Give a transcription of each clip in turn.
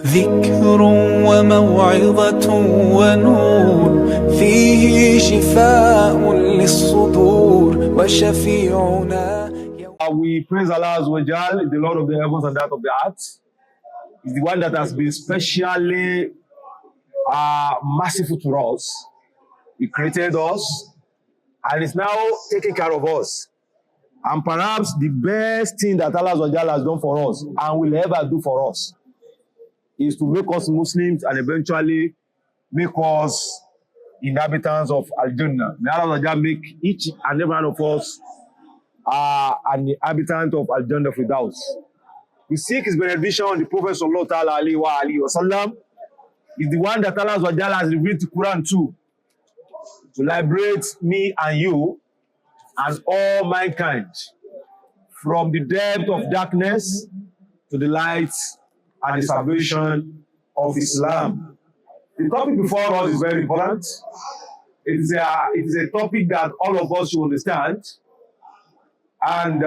ذكر وموعظة ونور فيه شفاء للصدور وشفيعنا. We praise Allah Azza wa Jal, the Lord of the heavens and that of the earth. He's the one that has been specially merciful to us. He created us and is now taking care of us. And perhaps the best thing that Allah Azza wa Jal has done for us and will ever do for us is to make us Muslims and eventually make us inhabitants of Al-Jannah. May Allah Azza wa Jal make each and every one of us an inhabitant of Al-Jannah Firdaus. We seek his benediction on the Prophet Sallallahu Alaihi Wasallam. He's the one that Allah Azza wa Jal has revealed the Quran to liberate me and you and all mankind from the depth of darkness to the light and the salvation of Islam. The topic before us is very important. It is a topic that all of us should understand and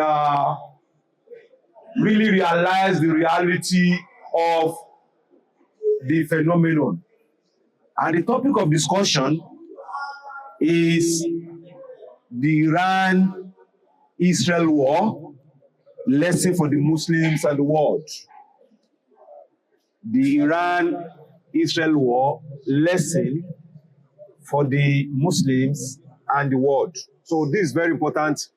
really realize the reality of the phenomenon. And the topic of discussion is the Iran-Israel war, lesson for the Muslims and the world. The Iran-Israel war, lesson for the Muslims and the world. So this is very important,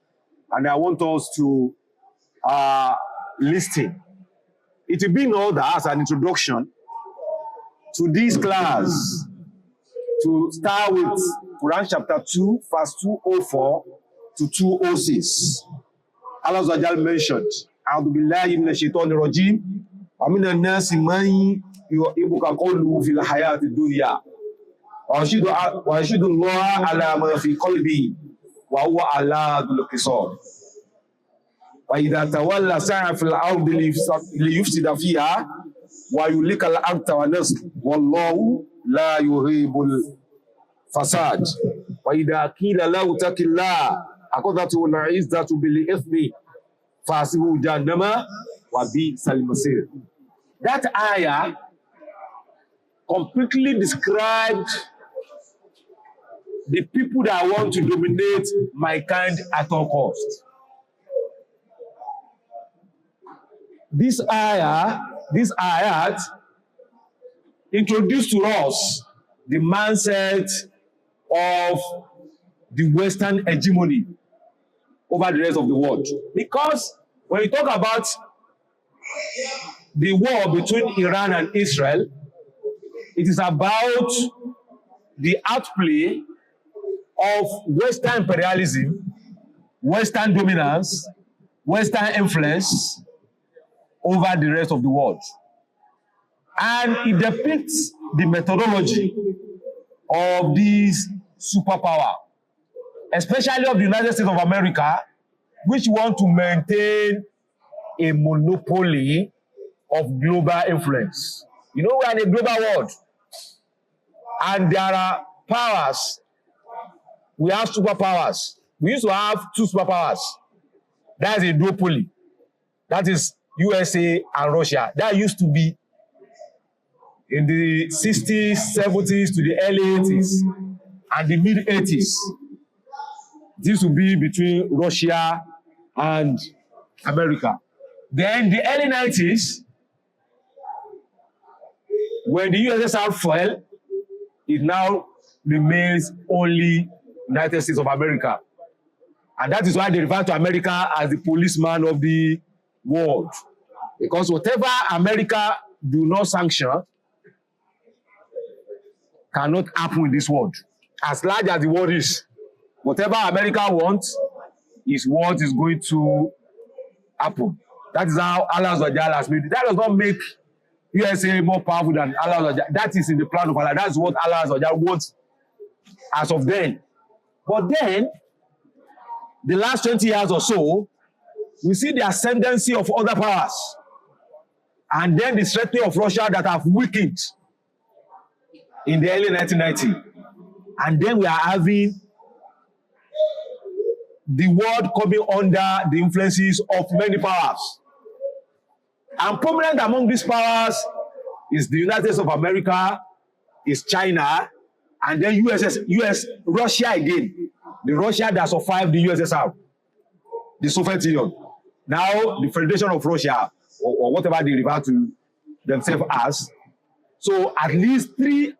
and I want us to listen. It will be in order as an introduction to this class to start with Quran chapter 2, verse 204 to 206. Allah Azza wa Jal mentioned, A'udhu billahi minash shaitanir rajim, wa minan nasi man yuhibbuka qawluhu fil hayati dunya wa yashhadu Allah ala ma fi qalbi wa huwa ala dhul qisam wa idha tawalla sa'a fil ardi liyufsida fiha wa yulika al-ardha wa nasl wallahu la yuhibbul fasad wa idha qila lahu taqillah akhadhatu al-izzatu bil ithmi fasibu jahannama wa bi'sal masir. That ayah completely described the people that want to dominate mankind at all cost. This ayat introduced to us the mindset of the Western hegemony over the rest of the world. Because when you talk about the war between Iran and Israel, it is about the outplay of Western imperialism, Western dominance, Western influence over the rest of the world. And it depicts the methodology of this superpower, especially of the United States of America, which want to maintain a monopoly of global influence. You know, we are in a global world, and there are powers. We have superpowers. We used to have two superpowers. That is a duopoly. That is USA and Russia. That used to be in the 60s, 70s to the early 80s and the mid 80s. This would be between Russia and America. Then the early 90s, when the USSR fell, it now remains only United States of America. And that is why they refer to America as the policeman of the world. Because whatever America do not sanction cannot happen in this world. As large as the world is, whatever America wants is what is going to happen. That is how Allah Azza wa Jal has made it. That does not make USA more powerful than Allah Azza wa Jal. That is in the plan of Allah. That's what Allah Azza wa Jal wants as of then. But then, the last 20 years or so, we see the ascendancy of other powers. And then the strengthening of Russia that have weakened in the early 1990s. And then we are having the world coming under the influences of many powers. And prominent among these powers It's the United States of America, it's China, and then Russia again. The Russia that survived the USSR, the Soviet Union. Now the Federation of Russia, or whatever they refer to themselves as. So at least three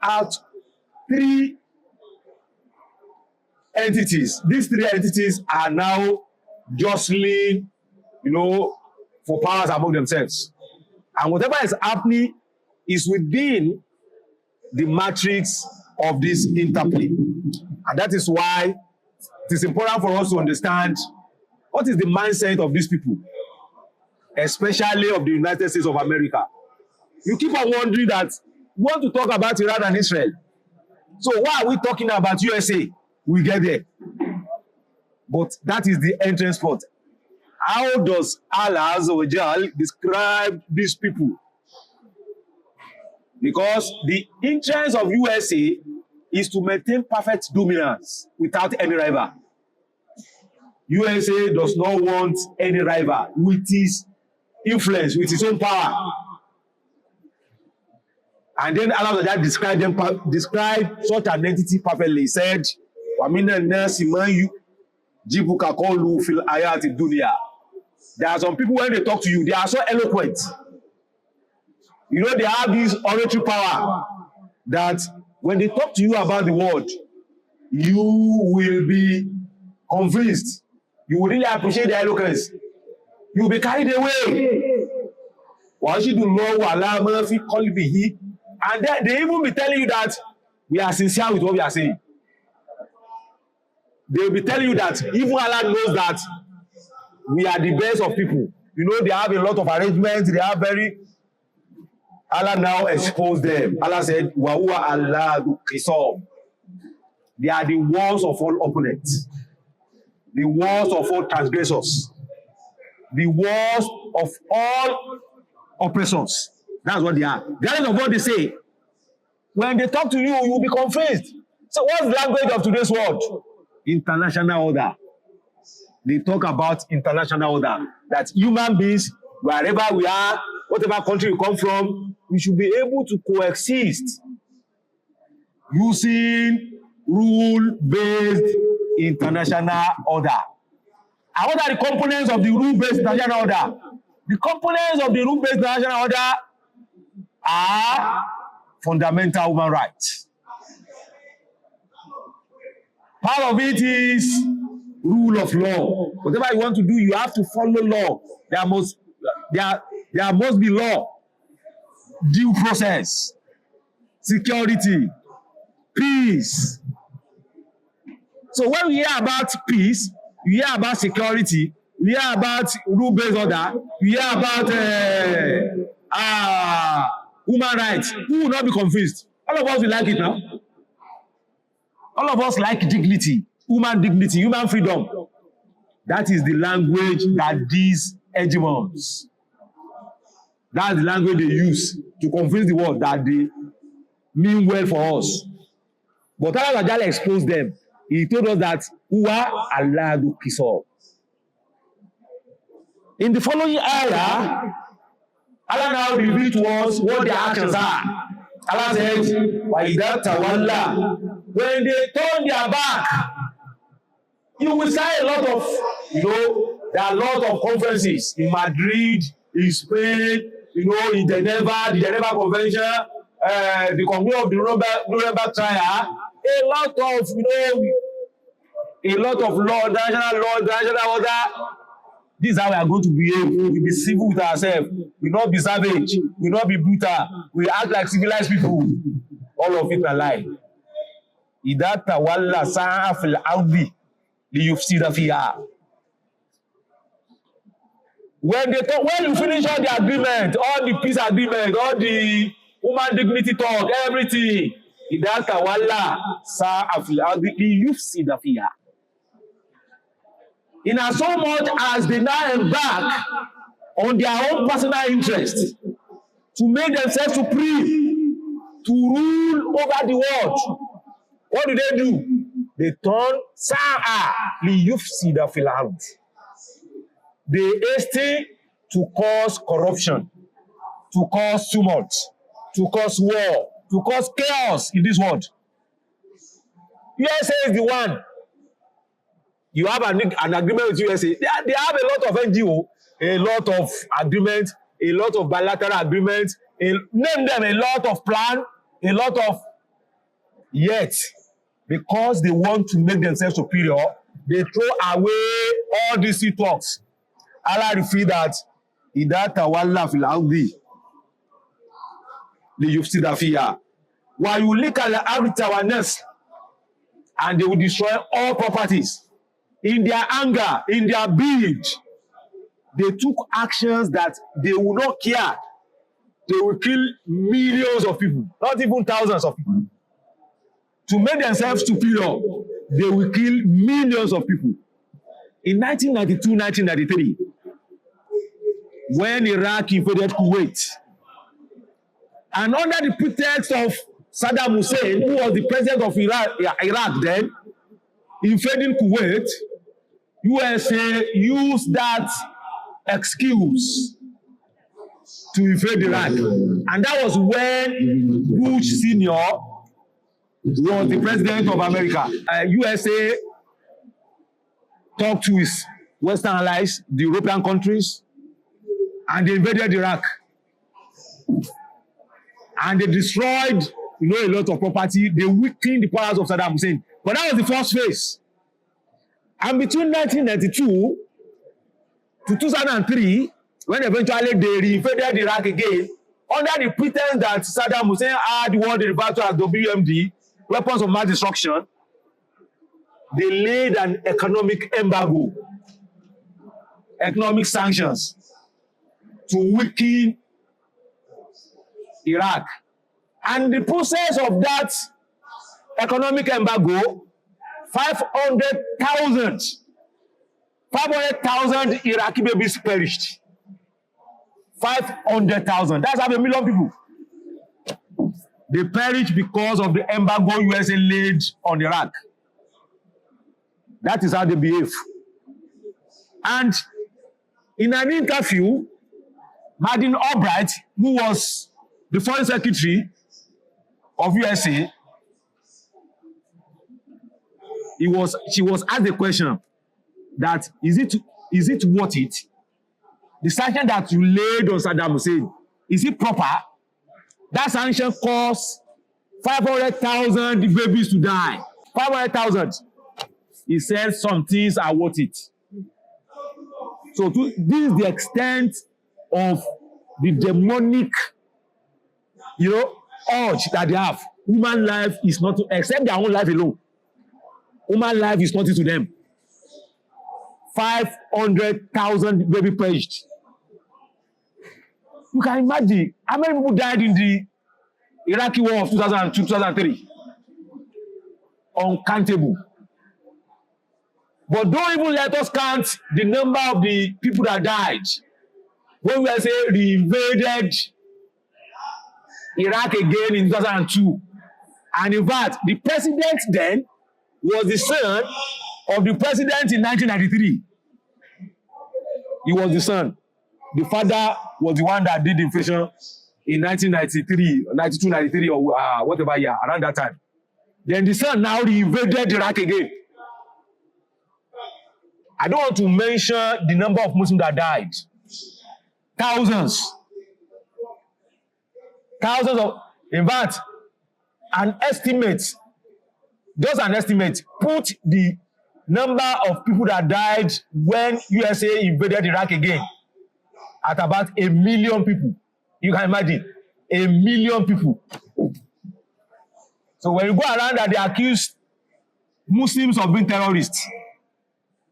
entities. These three entities are now jostling, for powers among themselves. And whatever is happening is within the matrix of this interplay. And that is why it is important for us to understand what is the mindset of these people, especially of the United States of America. You keep on wondering that we want to talk about Iran and Israel. So why are we talking about USA? We get there. But that is the entrance point. How does Allah Azza wa Jal describe these people? Because the interest of USA is to maintain perfect dominance without any rival. USA does not want any rival with its influence, with its own power. And then Allah described such an entity perfectly. He said, there are some people, when they talk to you, they are so eloquent. They have this oratory power that when they talk to you about the world, you will be convinced. You will really appreciate their eloquence. You will be carried away. And then they even be telling you that we are sincere with what we are saying. They will be telling you that even Allah knows that we are the best of people. They have a lot of arrangements. They are very... Allah now exposed them. Allah said, وَهُوَ اللَّهُ الْقِسَامُ. They are the worst of all opponents. The worst of all transgressors. The worst of all oppressors. That's what they are. Regardless of what they say, when they talk to you, you will be confused. So what's the language of today's world? International order. They talk about international order. That human beings, wherever we are, whatever country we come from, we should be able to coexist using rule-based international order. And what are the components of the rule-based international order? The components of the rule-based international order are fundamental human rights. Part of it is rule of law. Whatever you want to do, you have to follow law. There must be law, due process, security, peace. So when we hear about peace, we hear about security, we hear about rule-based order, we hear about human rights. Who will not be confused? All of us will like it now. All of us like dignity, human freedom. That is the language that these hegemons, that's the language they use to convince the world that they mean well for us. But Allah exposed them. He told us that Huwa Allahu Qisam. In the following ayah, Allah now revealed to us what their actions are. Allah says, وَإِذَا تَوَلَّى. When they turn their back, you will see a lot of, there are a lot of conferences in Madrid, in Spain, in Geneva, the Geneva Convention, the conclusion of the Nuremberg trial, a lot of law, international order. This is how we are going to behave. We will be civil with ourselves. We will not be savage. We will not be brutal. We will act like civilized people. All of it are lie. إِذَا تَوَلَّى سَعَى فِي الْأَرْضِ لِيُفْسِدَ فِيهَا. When you finish all the agreement, all the peace agreement, all the human dignity talk, everything, إِذَا تَوَلَّى سَعَى فِي الْأَرْضِ لِيُفْسِدَ فِيهَا. In as so much as they now embark on their own personal interest to make themselves supreme, to rule over the world, what do? They turn sa'a liyufsida fil ard. They hasten to cause corruption, to cause tumult, to cause war, to cause chaos in this world. USA is the one. You have an agreement with USA. They have a lot of NGO, a lot of agreement, a lot of bilateral agreement, name them a lot of plan, a lot of... Yet, because they want to make themselves superior, they throw away all these sweet talks. Allah revealed that إِذَا تَوَلَّى فِي الْأَرْضِ لِيُفْسِدَ فِيهَا وَيُهْلِكَ الْأَرْضَ وَالنَّاسَ, and they will destroy all properties. In their anger, in their bid, they took actions that they will not care. They will kill millions of people, not even thousands of people. To make themselves superior, they will kill millions of people. In 1992, 1993, when Iraq invaded Kuwait, and under the pretext of Saddam Hussein, who was the president of Iraq then, invading Kuwait, USA used that excuse to invade Iraq. And that was when Bush Sr. was the president of America. USA talked to his Western allies, the European countries, and they invaded Iraq. And they destroyed, a lot of property. They weakened the powers of Saddam Hussein. But that was the first phase. And between 1992 to 2003, when eventually they reinvaded Iraq again, under the pretense that Saddam Hussein had what they refer to as WMD, weapons of mass destruction, they laid an economic embargo, economic sanctions to weaken Iraq. And the process of that economic embargo, 500,000 Iraqi babies perished. 500,000. That's half a million people. They perished because of the embargo USA laid on Iraq. That is how they behave. And in an interview, Madeleine Albright, who was the foreign secretary of USA, she was asked the question that is it worth it? The sanction that you laid on Saddam Hussein, is it proper? That sanction caused 500,000 babies to die. 500,000. He said some things are worth it. So this is the extent of the demonic, urge that they have. Human life is not to, except their own life alone. Human life is nothing to them. 500,000 baby perished. You can imagine how many people died in the Iraqi war of 2002, 2003. Uncountable. But don't even let us count the number of the people that died when we say reinvaded Iraq again in 2002. And in fact, the president then was the son of the president in 1993. He was the son. The father was the one that did the invasion in 1993, 92, 93, or whatever year, around that time. Then the son now reinvaded Iraq again. I don't want to mention the number of Muslims that died. Thousands. Thousands of, in fact, an estimate, just an estimate, put the number of people that died when USA invaded Iraq again at about 1 million people. You can imagine, 1 million people. So when you go around that they accuse Muslims of being terrorists,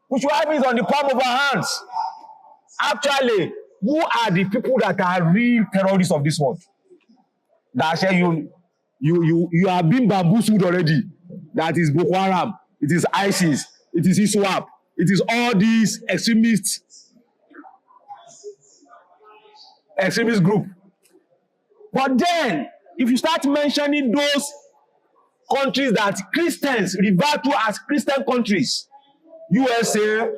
which is on the palm of our hands. Actually, who are the people that are real terrorists of this world? That say you are being bamboozled already. That is Boko Haram, it is ISIS, it is ISWAP, it is all these extremist group. But then, if you start mentioning those countries that Christians refer to as Christian countries, USA,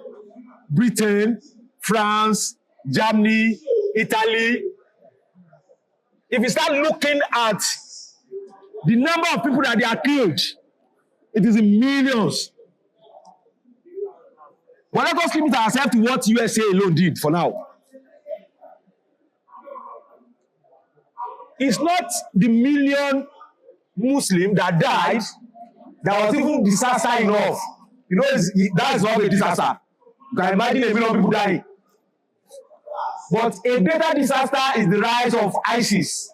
Britain, France, Germany, Italy, if you start looking at the number of people that they are killed, it is in millions. But let us limit ourselves to what USA alone did for now. It's not the million Muslim that died that was even disaster enough. You know, that's not a disaster. You can imagine a million people dying. But a greater disaster is the rise of ISIS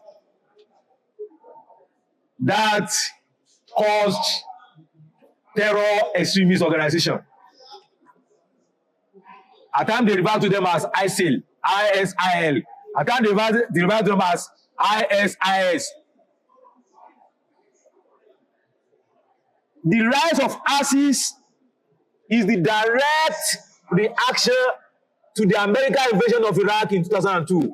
that caused terror extremist organization. At times they refer to them as ISIL, ISIL. At times they refer to them as ISIS. The rise of ISIS is the direct reaction to the American invasion of Iraq in 2002.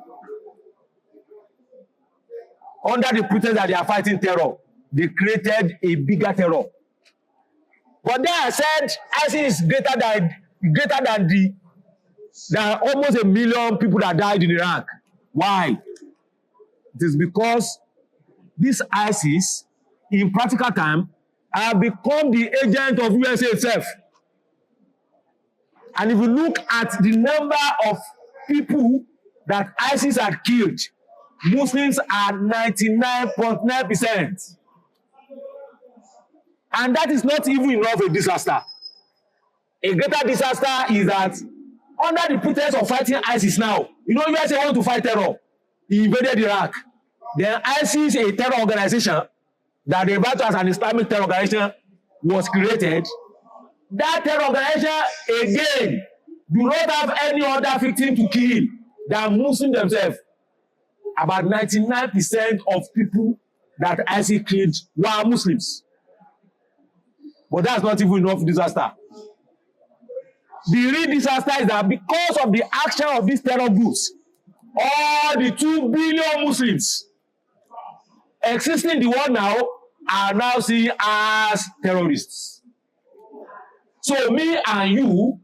Under the pretense that they are fighting terror, they created a bigger terror. But then I said ISIS is greater than almost 1 million people that died in Iraq. Why? It is because this ISIS, in practical time, have become the agent of USA itself. And if you look at the number of people that ISIS had killed, Muslims are 99.9%. And that is not even enough a disaster. A greater disaster is that under the pretense of fighting ISIS now, you know, USA want to fight terror. He invaded Iraq. Then ISIS, a terror organization that they refer to as an Islamic terror organization, was created. That terror organization, again, do not have any other victim to kill than Muslims themselves. About 99% of people that ISIS killed were Muslims. But that's not even enough disaster. The real disaster is that because of the action of these terror groups, all the 2 billion Muslims existing in the world now are now seen as terrorists. So me and you,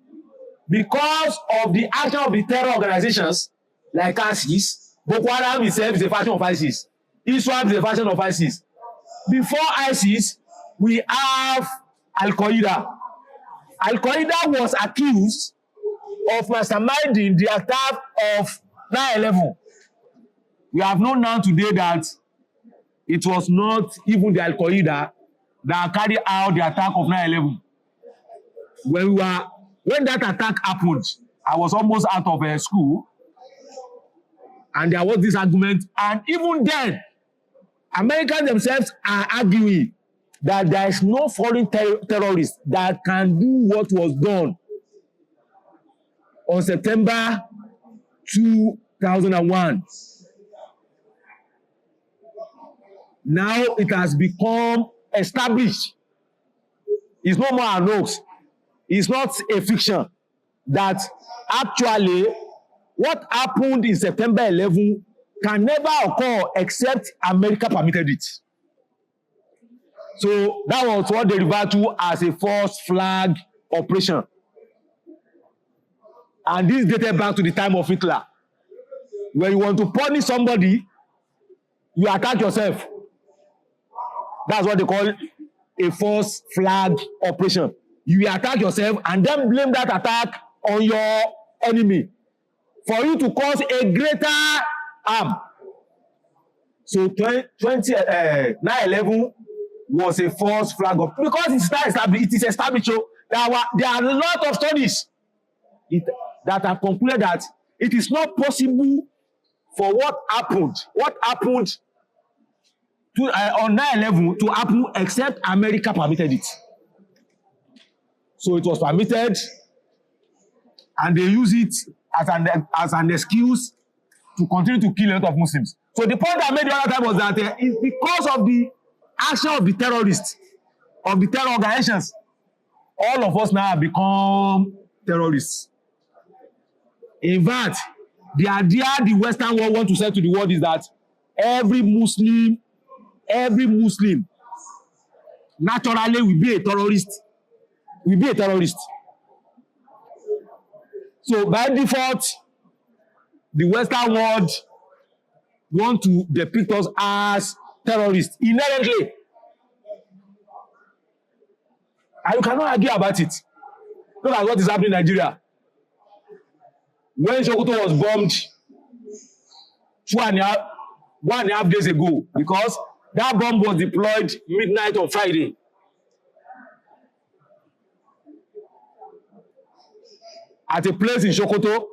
because of the action of the terror organizations like ISIS, Boko Haram itself is a faction of ISIS. Islam is a faction of ISIS. Before ISIS, we have Al-Qaeda. Al-Qaeda was accused of masterminding the attack of 9/11. We have known now today that it was not even the Al-Qaeda that carried out the attack of 9/11. When that attack happened, I was almost out of school, and there was this argument, and even then, Americans themselves are arguing that there is no foreign terrorist that can do what was done on September 2001. Now it has become established. It's no more an hoax. It's not a fiction. That actually what happened in September 11 can never occur except America permitted it. So that was what they refer to as a false flag operation. And this dated back to the time of Hitler. When you want to punish somebody, you attack yourself. That's what they call a false flag operation. You attack yourself and then blame that attack on your enemy for you to cause a greater harm. So 9/11 was a false flag of, because it is established. There are a lot of studies that have concluded that it is not possible for what happened on 9/11 to happen except America permitted it. So it was permitted, and they use it as an excuse to continue to kill a lot of Muslims. So the point I made the other time was that it's because of the action of the terrorists, of the terror organizations, all of us now have become terrorists. In fact, the idea the Western world want to say to the world is that every Muslim naturally will be a terrorist. So by default, the Western world want to depict us as terrorists inherently. And you cannot argue about it. Look at what is happening in Nigeria. When Sokoto was bombed 1.5 days ago, because that bomb was deployed midnight on Friday. At a place in Sokoto,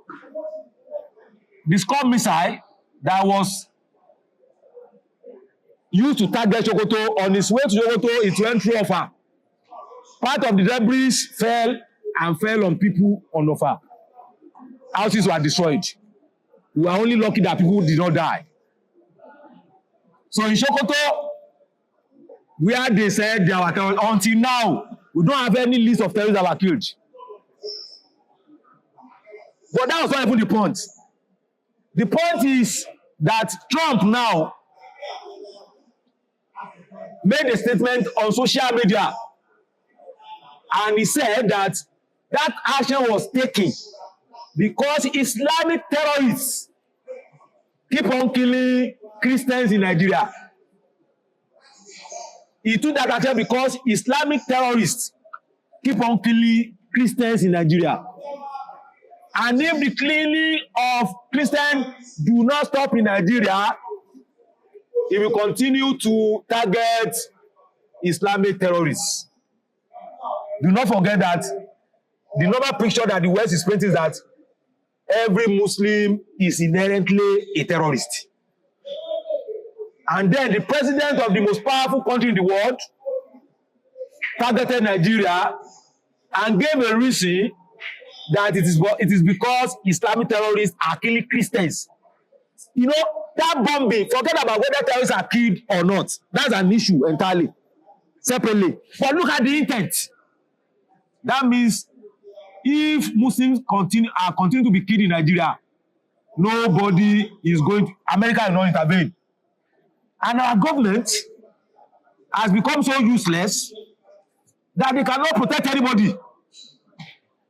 the Scud missile that was used to target Sokoto, on its way to Sokoto, it went through Offa. Part of the debris fell on people on Offa. Houses were destroyed. We were only lucky that people did not die. So in Sokoto, where they said there were terrorists, until now, we don't have any list of terrorists that were killed. But that was not even the point. The point is that Trump now made a statement on social media, and he said that that action was taken because Islamic terrorists keep on killing Christians in Nigeria. He took that action because Islamic terrorists keep on killing Christians in Nigeria. And if the killing of Christians do not stop in Nigeria, it will continue to target Islamic terrorists. Do not forget that the normal picture that the West is painting is that every Muslim is inherently a terrorist. And then the president of the most powerful country in the world targeted Nigeria and gave a reason that it is because Islamic terrorists are killing Christians. You know, that bombing, forget about whether terrorists are killed or not. That's an issue entirely, separately. But look at the intent. That means if Muslims continue to be killed in Nigeria, nobody is going to, America will not intervene. And our government has become so useless that they cannot protect anybody.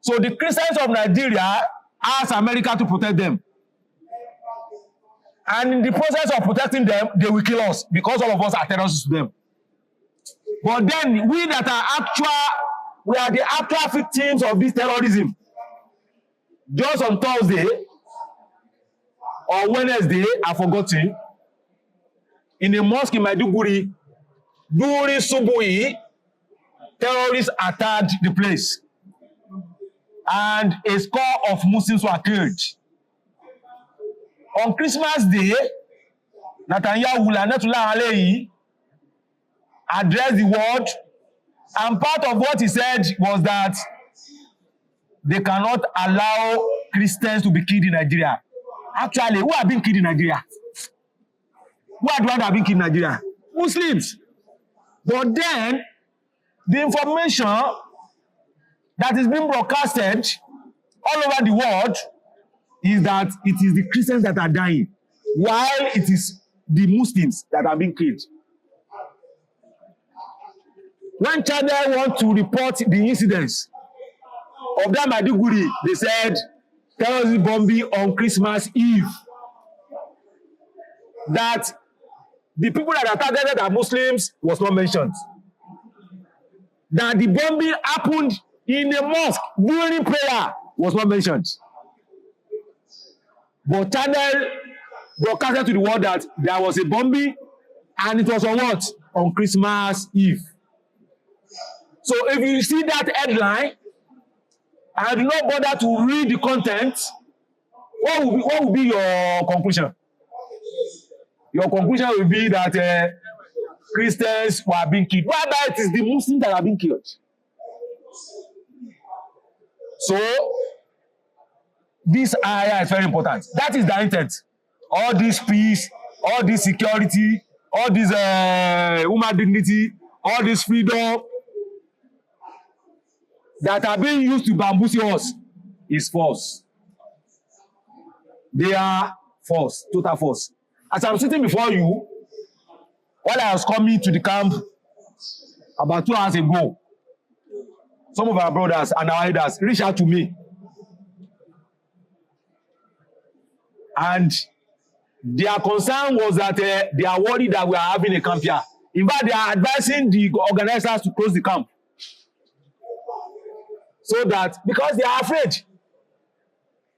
So the Christians of Nigeria ask America to protect them. And in the process of protecting them, they will kill us because all of us are terrorists to them. But then we are the actual victims of this terrorism. Just on Thursday or Wednesday, I've forgotten, in a mosque in Maiduguri, during Subuhi, terrorists attacked the place. And a score of Muslims were killed. On Christmas Day, Netanyahu addressed the world, and part of what he said was that they cannot allow Christians to be killed in Nigeria. Actually, who have been killed in Nigeria? Who are the ones that have been killed in Nigeria? Muslims. But then, the information that is being broadcasted all over the world is that it is the Christians that are dying, while it is the Muslims that are being killed. When China want to report the incidents of that Maiduguri, they said terrorist bombing on Christmas Eve. That the people that are targeted are Muslims was not mentioned. That the bombing happened in a mosque during prayer was not mentioned. But Channel broadcasted to the world that there was a bombing, and it was on what? On Christmas Eve. So if you see that headline and do not bother to read the content, what will be your conclusion? Your conclusion will be that Christians were being killed. Why it is the Muslims that are being killed? So this ayah is very important. That is the intent. All this peace, all this security, all this human dignity, all this freedom that are being used to bamboozle us is false. They are false, total false. As I'm sitting before you, while I was coming to the camp about 2 hours ago, some of our brothers and our elders reached out to me. And Their concern was that they are worried that we are having a camp here. In fact, they are advising the organizers to close the camp. So that, because they are afraid.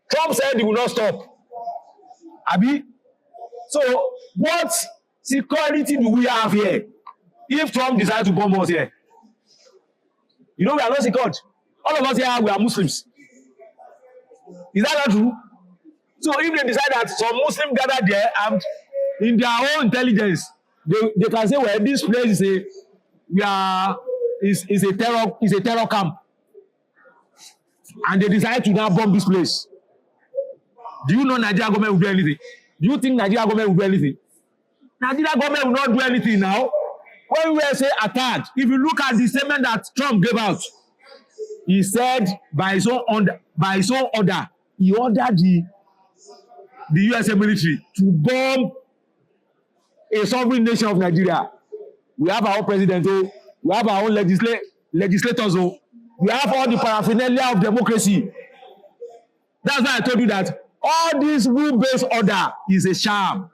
Trump said he will not stop. Abi? So, what security do we have here if Trump decides to bomb us here? You know, we are not secured. All of us here, we are Muslims. Is that not true? So if they decide that some Muslims gather there and in their own intelligence, they can say, well, this place is a terror camp. And they decide to now bomb this place. Do you know Nigeria government will do anything? Do you think Nigeria government will do anything? Nigeria government will not do anything now. When we say attacked, if you look at the statement that Trump gave out, he said by his own order, he ordered the USA military to bomb a sovereign nation of Nigeria. We have our own president, we have our own legislators, we have all the paraphernalia of democracy. That's why I told you that all this rule-based order is a sham.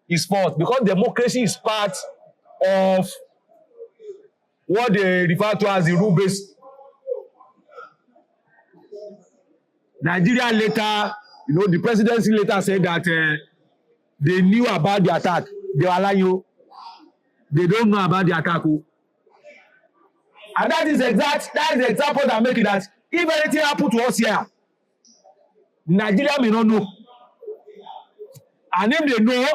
It's false, because democracy is part of what they refer to as the rule-based. Nigeria later, the presidency later said that they knew about the attack. They were lying. They don't know about the attack. And that is the example that make it that if anything happened to us here, Nigeria may not know. And if they know,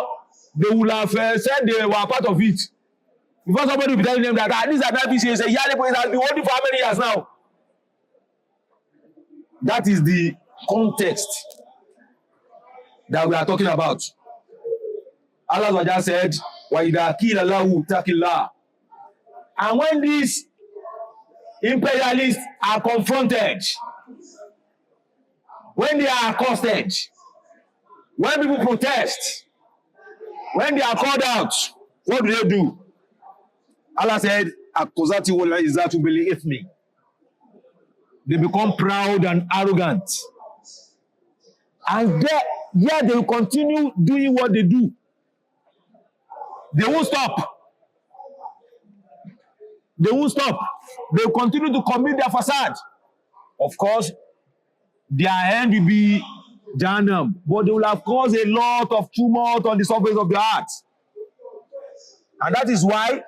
they will have said they were part of it. Before somebody will be telling them that these are that is a yearly point has been holding for how many years now? That is the context that we are talking about. Allah just said, وَإِذَا قِيلَ لَهُ اتَّقِ اللَّهَ. And when these imperialists are confronted, when they are accosted, when people protest, when they are called out, what do? Allah said, "Akuzati wal izzatu bil ithmi." They become proud and arrogant. And they will continue doing what they do. They won't stop. They won't stop. They will continue to commit their facade. Of course, their end will be Jahannam, but they will have caused a lot of tumult on the surface of the earth. And that is why,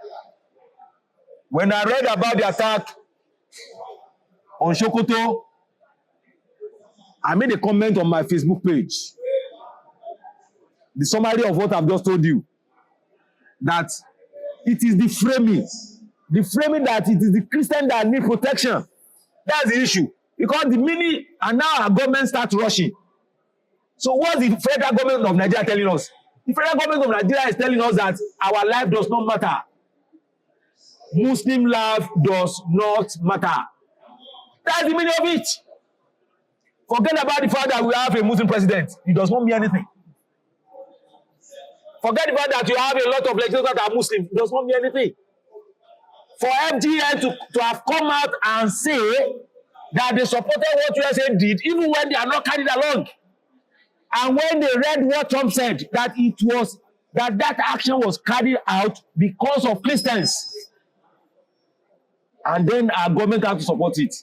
when I read about the attack on Sokoto, I made a comment on my Facebook page. The summary of what I've just told you, that it is the framing that it is the Christian that need protection. That's the issue. Because the minute, and now our government starts rushing. So what's the federal government of Nigeria telling us? The federal government of Nigeria is telling us that our life does not matter. Muslim life does not matter. That's the meaning of it. Forget about the fact that we have a Muslim president. It does not mean anything. Forget the fact that you have a lot of legislators that are Muslim. It does not mean anything. For FGN to have come out and say that they supported what USA did, even when they are not carried along. And when they read what Trump said, that that action was carried out because of Christians. And then our government has to support it.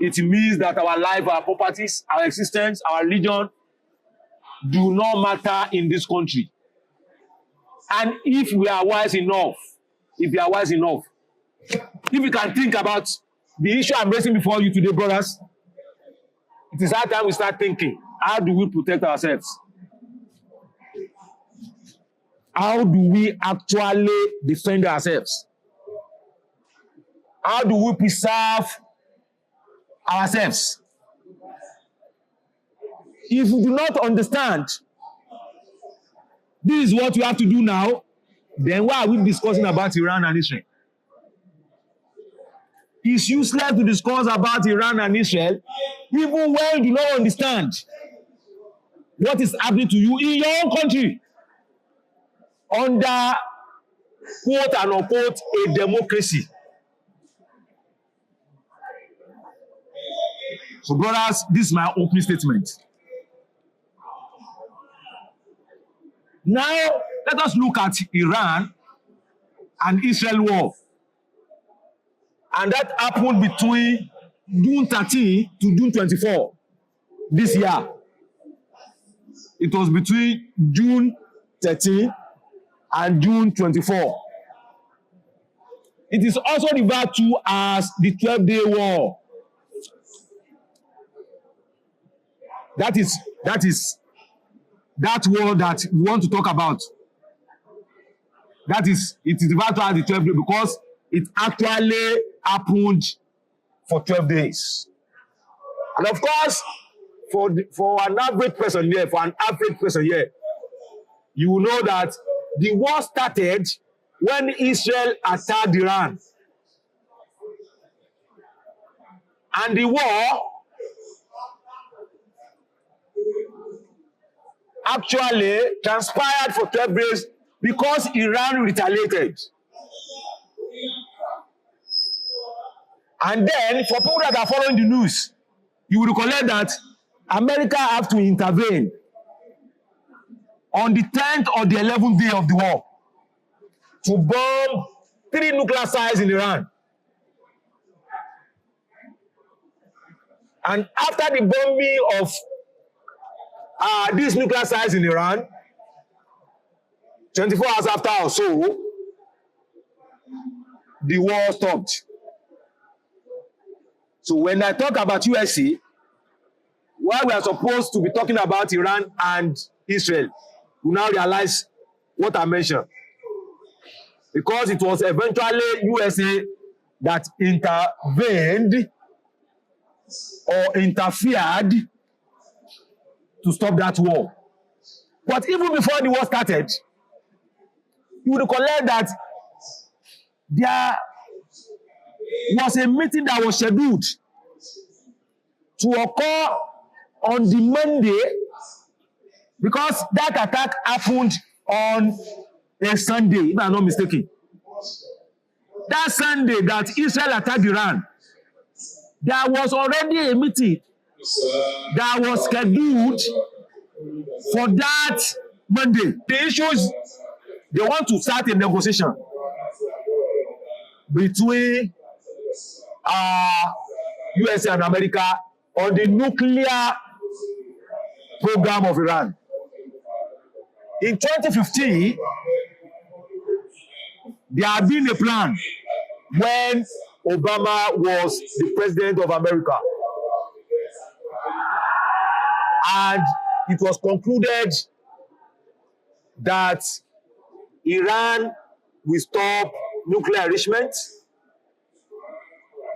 It means that our life, our properties, our existence, our religion do not matter in this country. And if we are wise enough, if we can think about the issue I'm raising before you today, brothers, it is high time we start thinking, how do we protect ourselves? How do we actually defend ourselves? How do we preserve ourselves? If we do not understand, this is what we have to do now, then why are we discussing about Iran and Israel? It's useless to discuss about Iran and Israel, even when you do not understand what is happening to you in your own country under, quote and unquote, a democracy. So, brothers, this is my opening statement. Now, let us look at Iran and Israel war. And that happened between June 13 to June 24 this year. It was between June 13 and June 24. It is also referred to as the 12-day war. That is that war that we want to talk about. It is referred to as the 12 days because it actually happened for 12 days. And of course, for an average person here, you will know that the war started when Israel attacked Iran. And the war actually transpired for 12 days because Iran retaliated. And then, for people that are following the news, you will recollect that America have to intervene on the 10th or the 11th day of the war to bomb 3 nuclear sites in Iran. And after the bombing of these nuclear sites in Iran, 24 hours after or so, the war stopped. So when I talk about USA, while we are supposed to be talking about Iran and Israel, we now realize what I mentioned. Because it was eventually USA that intervened or interfered to stop that war. But even before the war started, you would recollect that there was a meeting that was scheduled to occur on the Monday, because that attack happened on a Sunday, if I'm not mistaken. That Sunday that Israel attacked Iran, there was already a meeting that was scheduled for that Monday. The issue is they want to start a negotiation between USA and America on the nuclear program of Iran. In 2015, there had been a plan when Obama was the president of America. And it was concluded that Iran will stop nuclear enrichment,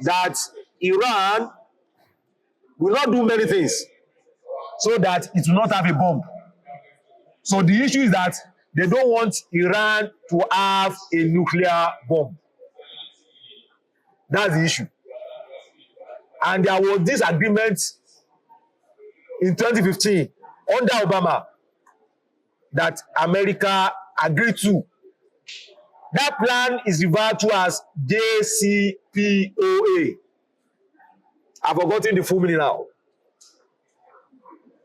that Iran will not do many things so that it will not have a bomb. So the issue is that they don't want Iran to have a nuclear bomb. That's the issue. And there was this agreement in 2015 under Obama that America agreed to. That plan is referred to as JCPOA. I've forgotten the full meaning now.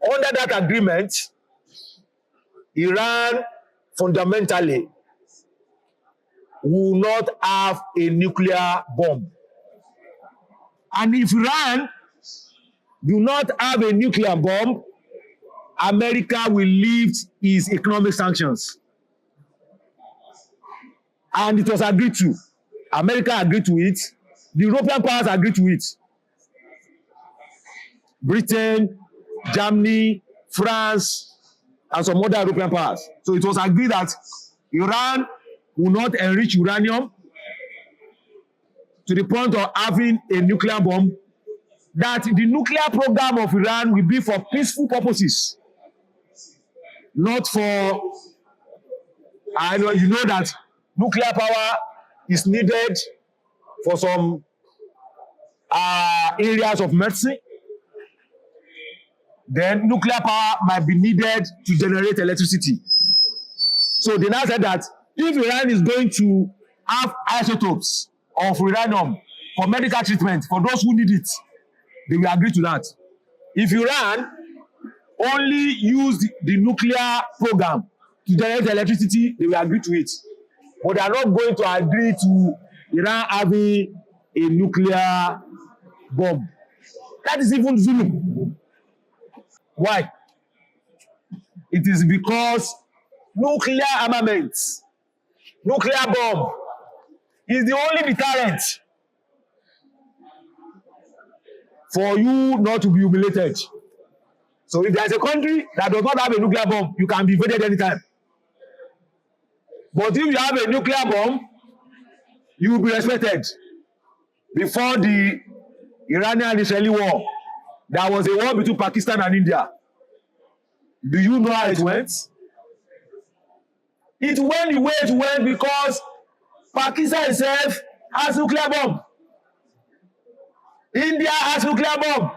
Under that agreement, Iran fundamentally will not have a nuclear bomb. And if Iran do not have a nuclear bomb, America will lift its economic sanctions. And it was agreed to. America agreed to it. The European powers agreed to it. Britain, Germany, France, and some other European powers. So it was agreed that Iran will not enrich uranium to the point of having a nuclear bomb, that the nuclear program of Iran will be for peaceful purposes, not for, you know that nuclear power is needed for some areas of medicine. Then nuclear power might be needed to generate electricity. So they now said that if Iran is going to have isotopes of uranium for medical treatment for those who need it, they will agree to that. If Iran only used the nuclear program to generate electricity, they will agree to it. But they are not going to agree to Iran having a nuclear bomb. That is even Zulu. Why? It is because nuclear armament, nuclear bomb, is the only deterrent for you not to be humiliated. So if there is a country that does not have a nuclear bomb, you can be invaded anytime. But if you have a nuclear bomb, you will be respected. Before the Iranian-Israeli war, there was a war between Pakistan and India. Do you know how it went? It went the way it went because Pakistan itself has nuclear bomb. India has nuclear bomb.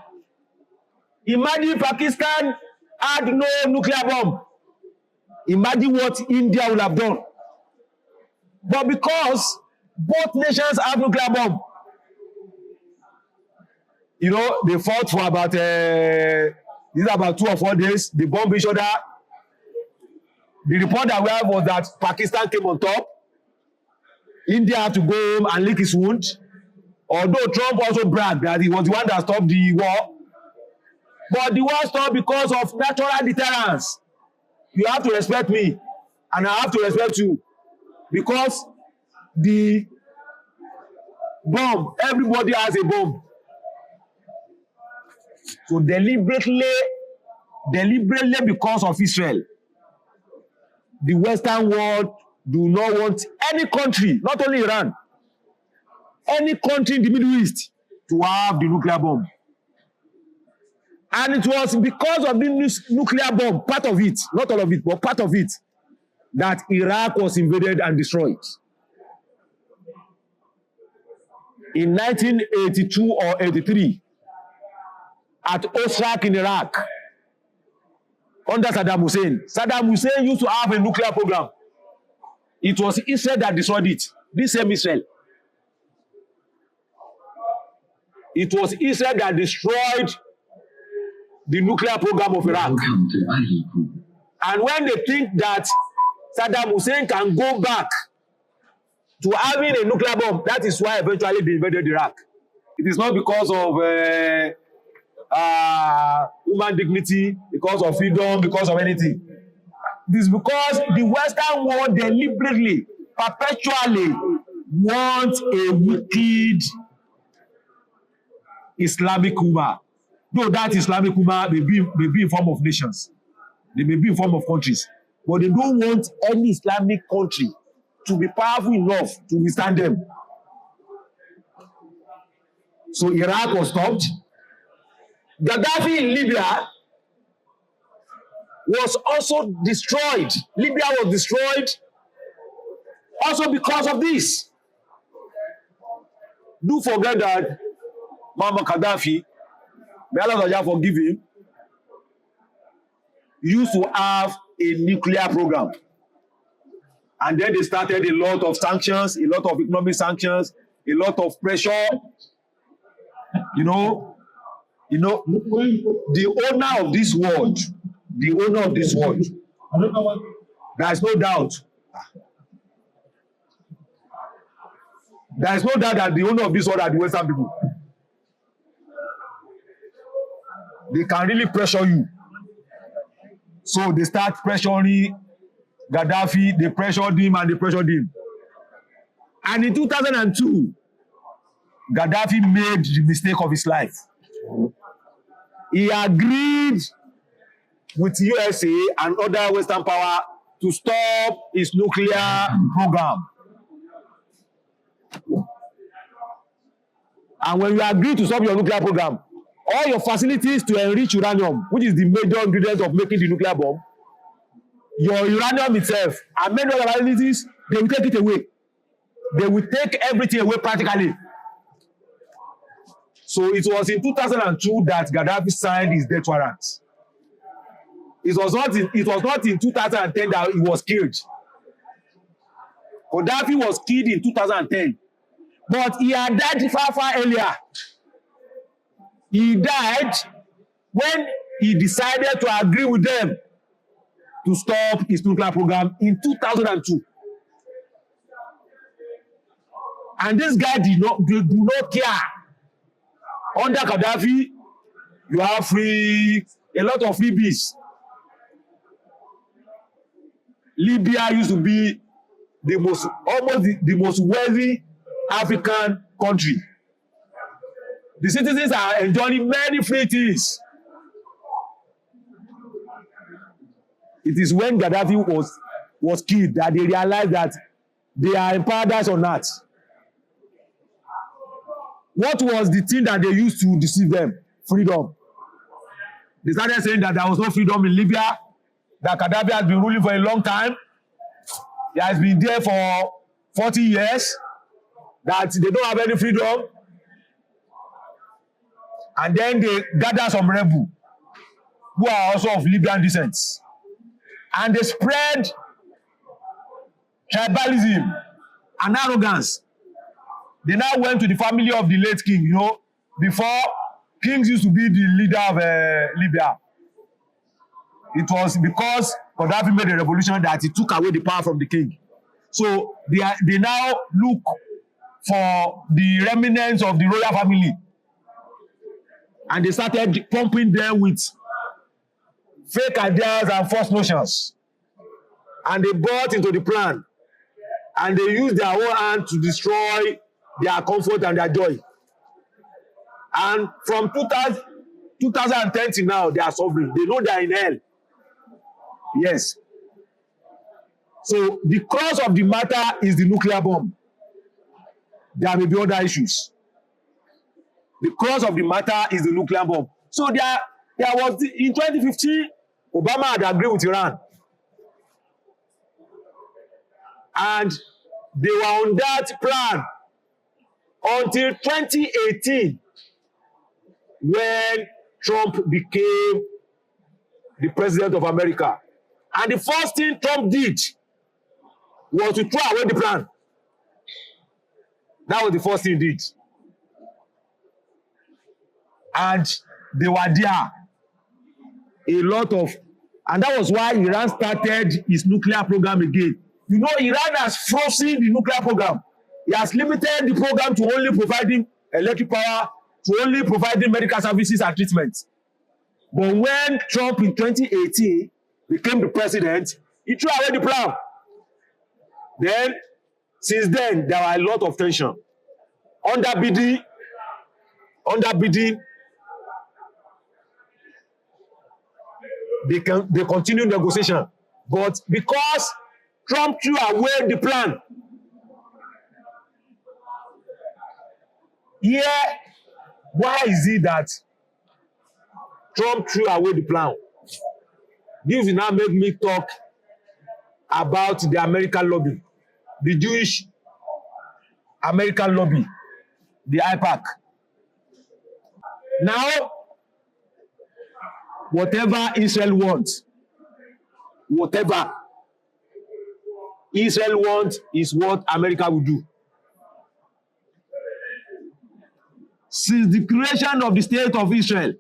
Imagine Pakistan had no nuclear bomb. Imagine what India would have done. But because both nations have nuclear bomb, you know, they fought for about 2 or 4 days. They bombed each other. The report that we have was that Pakistan came on top. India had to go home and lick his wound. Although Trump also bragged that he was the one that stopped the war. But the war stopped because of natural deterrence. You have to respect me, and I have to respect you. Because the bomb, everybody has a bomb. So deliberately because of Israel, the Western world do not want any country, not only Iran, any country in the Middle East to have the nuclear bomb. And it was because of the nuclear bomb, part of it, not all of it, but part of it, that Iraq was invaded and destroyed. In 1982 or 83, at Osrak in Iraq, under Saddam Hussein. Saddam Hussein used to have a nuclear program. It was Israel that destroyed it. This same Israel. It was Israel that destroyed the nuclear program of Iraq. And when they think that Saddam Hussein can go back to having a nuclear bomb, that is why eventually they invaded Iraq. It is not because of human dignity, because of freedom, because of anything. It is because the Western world deliberately, perpetually wants a wicked Islamic Ummah. Though that Islamic Ummah may be in form of nations, they may be in form of countries, but they don't want any Islamic country to be powerful enough to withstand them. So Iraq was stopped. Gaddafi in Libya was also destroyed. Libya was destroyed also because of this. Do forget that Muammar Gaddafi, may Allah forgive him, used to have a nuclear program. And then they started a lot of sanctions, a lot of economic sanctions, a lot of pressure. You know, the owner of this world, there is no doubt that the owner of this world are the Western people. They can really pressure you. So they start pressuring Gaddafi, they pressured him and they pressured him. And in 2002, Gaddafi made the mistake of his life. He agreed with USA and other Western power to stop his nuclear program. And when you agree to stop your nuclear program, all your facilities to enrich uranium, which is the major ingredient of making the nuclear bomb, your uranium itself and many other facilities, they will take it away. They will take everything away practically. So it was in 2002 that Gaddafi signed his death warrant. It was not in 2010 that he was killed. Gaddafi was killed in 2010. But he had died far earlier. He died when he decided to agree with them to stop his nuclear program in 2002. And this guy do not care. Under Gaddafi, you have a lot of freebies. Libya used to be almost the most wealthy African country. The citizens are enjoying many free things. It is when Gaddafi was killed that they realized that they are in paradise on earth. What was the thing that they used to deceive them? Freedom. They started saying that there was no freedom in Libya, that Gaddafi has been ruling for a long time. He has been there for 40 years, that they don't have any freedom. And then they gather some rebels who are also of Libyan descent. And they spread tribalism and arrogance. They now went to the family of the late king. You know, before, kings used to be the leader of Libya. It was because Gaddafi made a revolution that he took away the power from the king. So they now look for the remnants of the royal family. And they started pumping them with fake ideas and false notions. And they bought into the plan. And they used their own hand to destroy their comfort and their joy. And from 2010 to now, they are suffering. They know they are in hell. Yes. So the cause of the matter is the nuclear bomb. There may be other issues. The cause of the matter is the nuclear bomb. So there was in 2015, Obama had agreed with Iran. And they were on that plan until 2018, when Trump became the president of America. And the first thing Trump did was to throw away the plan. That was the first thing he did. And they were there. And that was why Iran started his nuclear program again. You know, Iran has frozen the nuclear program. He has limited the program to only providing electric power, to only providing medical services and treatment. But when Trump in 2018 became the president, he threw away the plan. Then, since then, there were a lot of tension. Underbidding, they continue negotiation. But because Trump threw away the plan, why is it that Trump threw away the plan? This will now make me talk about the American lobby, the Jewish American lobby, the IPAC. Now, whatever Israel wants is what America will do. Since the creation of the state of Israel,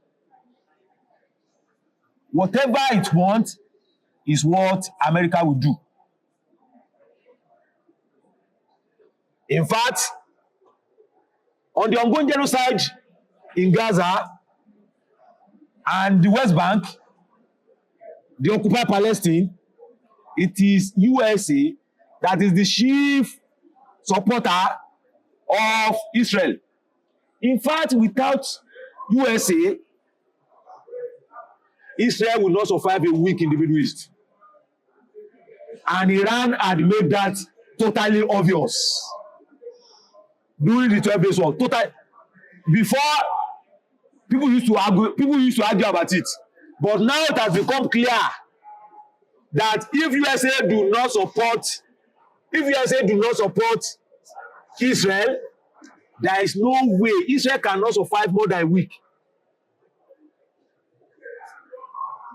whatever it wants is what America will do. In fact, on the ongoing genocide in Gaza and the West Bank, the occupied Palestine, it is USA that is the chief supporter of Israel. In fact, without USA, Israel will not survive a week in the Middle East. And Iran had made that totally obvious during the 12 days war. Before, people used to argue about it. But now it has become clear that if USA do not support Israel, there is no way Israel cannot survive more than a week.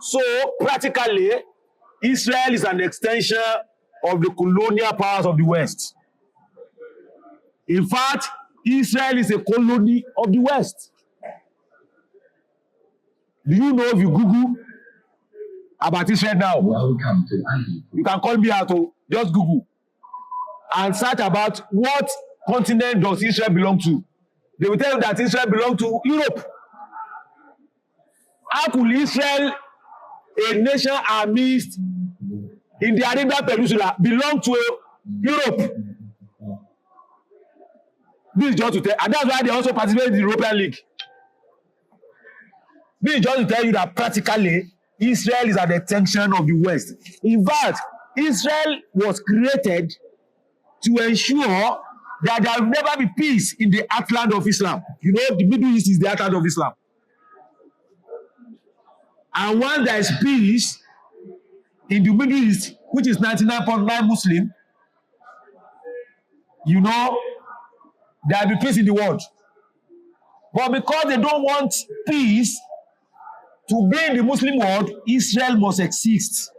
So practically, Israel is an extension of the colonial powers of the West. In fact, Israel is a colony of the West. Do you know, if you Google about Israel now. Welcome to Andy. You can call me out to just Google and search about what continent does Israel belong to. They will tell you that Israel belongs to Europe. How could Israel, a nation amidst in the Arabian Peninsula, belong to Europe? This is just to tell, and that's why they also participate in the European League. This is just to tell you that practically Israel is at the extension of the West. In fact, Israel was created to ensure that there will never be peace in the heartland of Islam. You know, the Middle East is the heartland of Islam. And once there is peace in the Middle East, which is 99.9 Muslim, you know, there will be peace in the world. But because they don't want peace to be in the Muslim world, Israel must exist.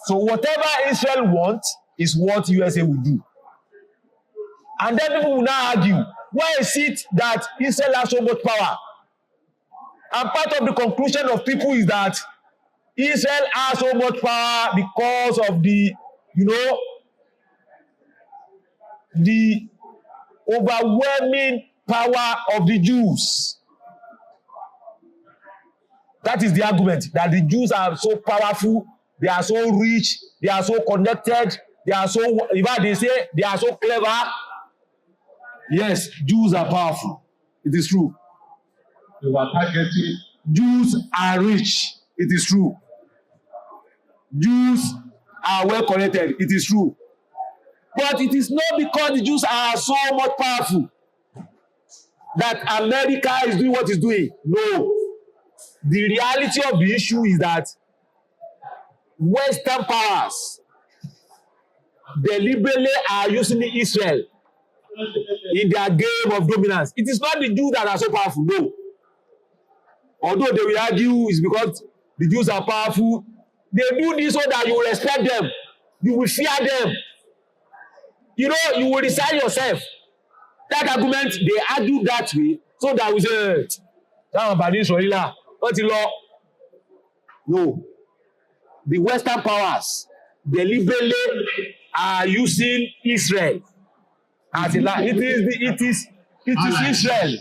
So whatever Israel wants is what USA will do. And then people will now argue, why is it that Israel has so much power? And part of the conclusion of people is that Israel has so much power because of the, you know, the overwhelming power of the Jews. That is the argument, that the Jews are so powerful, they are so rich, they are so connected, they are so, in fact, they say they are so clever. Yes, Jews are powerful. It is true. They were targeting. Jews are rich. It is true. Jews are well connected. It is true. But it is not because the Jews are so much powerful that America is doing what it's doing. No. The reality of the issue is that Western powers deliberately are using Israel in their game of dominance. It is not the Jews that are so powerful, no. Although they will argue it's because the Jews are powerful, they do this so that you will respect them, you will fear them. You know, you will decide yourself. That argument, they argue that way, so that we say, no. The Western powers deliberately are using Israel as a lie. It is Israel.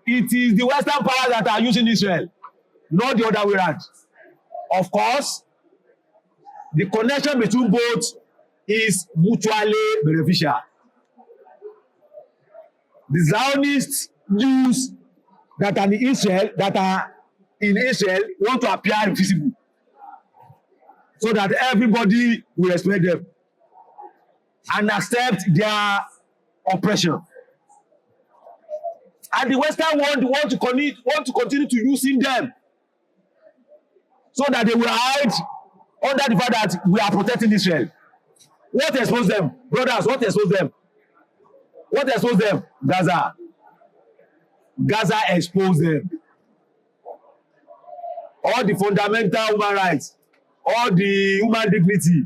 It is the Western powers that are using Israel, not the other way around. Of course, the connection between both is mutually beneficial. The Zionist Jews that are in Israel want to appear invisible so that everybody will respect them and accept their oppression. And the Western world want to continue to using them so that they will hide under the fact that we are protecting Israel. What expose them? Brothers, what expose them? What expose them? Gaza. Gaza exposed them. All the fundamental human rights, all the human dignity,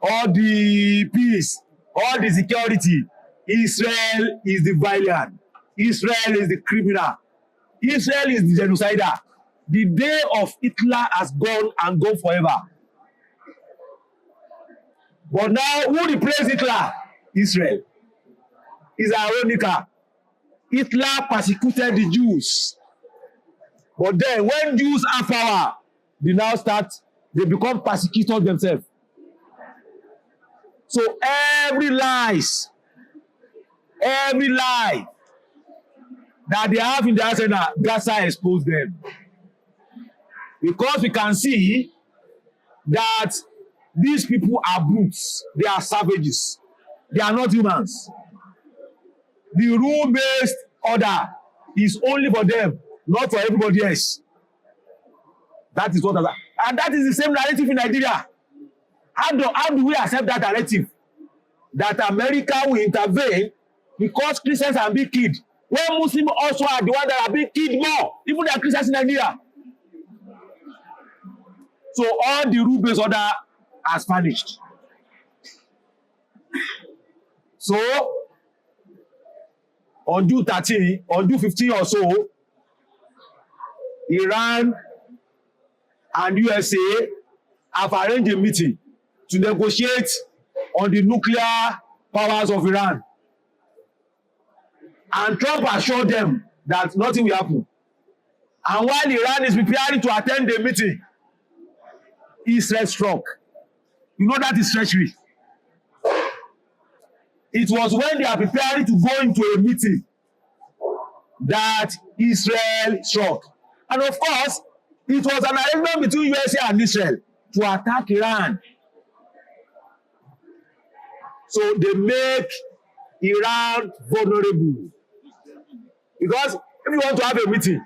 all the peace, all the security. Israel is the violent. Israel is the criminal. Israel is the genocider. The day of Hitler has gone and gone forever. But now, who replaced Hitler? Israel. It's ironical. Hitler persecuted the Jews. But then, when Jews have power, they become persecutors themselves. So every lie that they have in the arsenal, Gaza exposed them. Because we can see that these people are brutes. They are savages. They are not humans. The rule-based order is only for them, not for everybody else. That is what I. And that is the same narrative in Nigeria. How do we accept that narrative? That America will intervene because Christians are being killed. When Muslims also are the ones that are being killed more, even the Christians in Nigeria. So all the rule-based order has vanished. So on June 13, on June 15 or so, Iran and USA have arranged a meeting to negotiate on the nuclear powers of Iran. And Trump assured them that nothing will happen. And while Iran is preparing to attend the meeting, Israel struck. You know that is treachery. It was when they are preparing to go into a meeting that Israel struck. And of course, it was an arrangement between USA and Israel to attack Iran. So they make Iran vulnerable. Because if you want to have a meeting,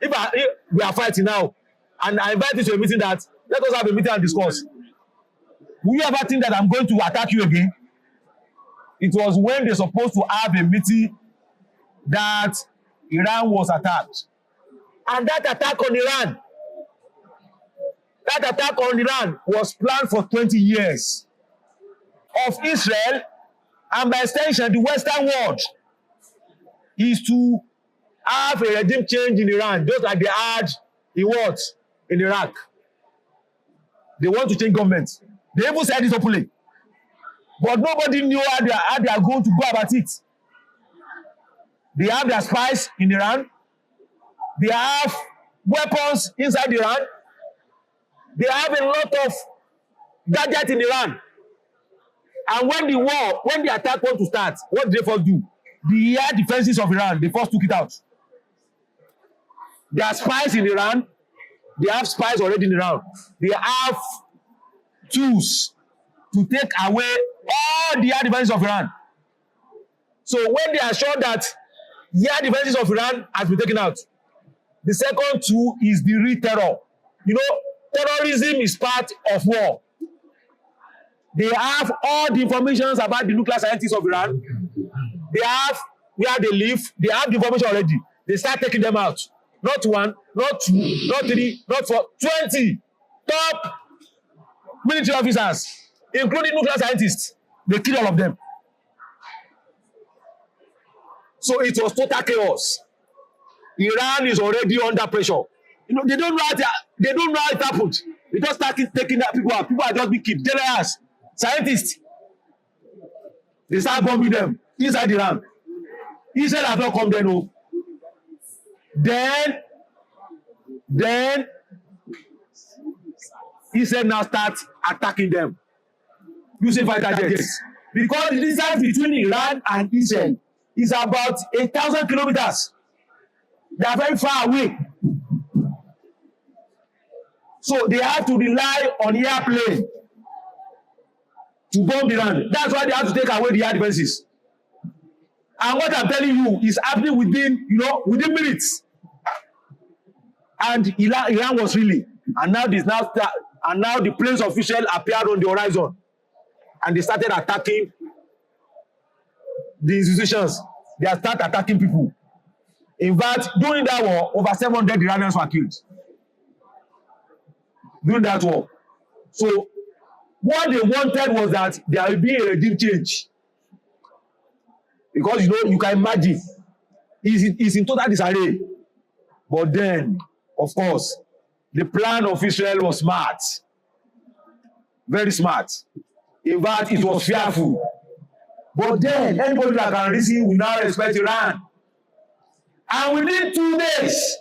if we are fighting now, and I invite you to a meeting that, let us have a meeting and discuss. Will you ever think that I'm going to attack you again? It was when they're supposed to have a meeting that Iran was attacked. And that attack on Iran was planned for 20 years of Israel, and by extension, the Western world, is to have a regime change in Iran, just like they had in what? In Iraq. They want to change government. They even said it openly. But nobody knew how they are going to go about it. They have their spies in Iran. They have weapons inside Iran. They have a lot of gadgets in Iran. And when the attack wants to start, what did they first do? The air defenses of Iran, they first took it out. There are spies in Iran. They have spies already in Iran. They have tools to take away all the air defenses of Iran. So when they are sure that the air defenses of Iran has been taken out, the second tool is the real terror. You know, terrorism is part of war. They have all the information about the nuclear scientists of Iran. They have where they live. They have the information already. They start taking them out. Not one, not two, not three, not four, 20 top military officers, including nuclear scientists. They kill all of them. So it was total chaos. Iran is already under pressure. You know, they don't know how it happened. They just started taking that people out. People are just being killed. Generals, scientists. They start bombing them inside Iran. Israel has not come there, no. Then Israel now starts attacking them using fighter jets. Because the distance between Iran and Israel is about 1,000 kilometers. They are very far away. So they have to rely on airplane to bomb Iran. That's why they have to take away the air defenses. And what I'm telling you is happening within minutes. And Iran was really, and now the planes of Israel appeared on the horizon, and they started attacking the institutions. They started attacking people. In fact, during that war, over 700 Iranians were killed. During that war. So what they wanted was that there will be a regime change. Because you can imagine, it's in total disarray. But then, of course, the plan of Israel was smart. Very smart. In fact, it was fearful. But then, anybody that can reason will now respect Iran. And within 2 days,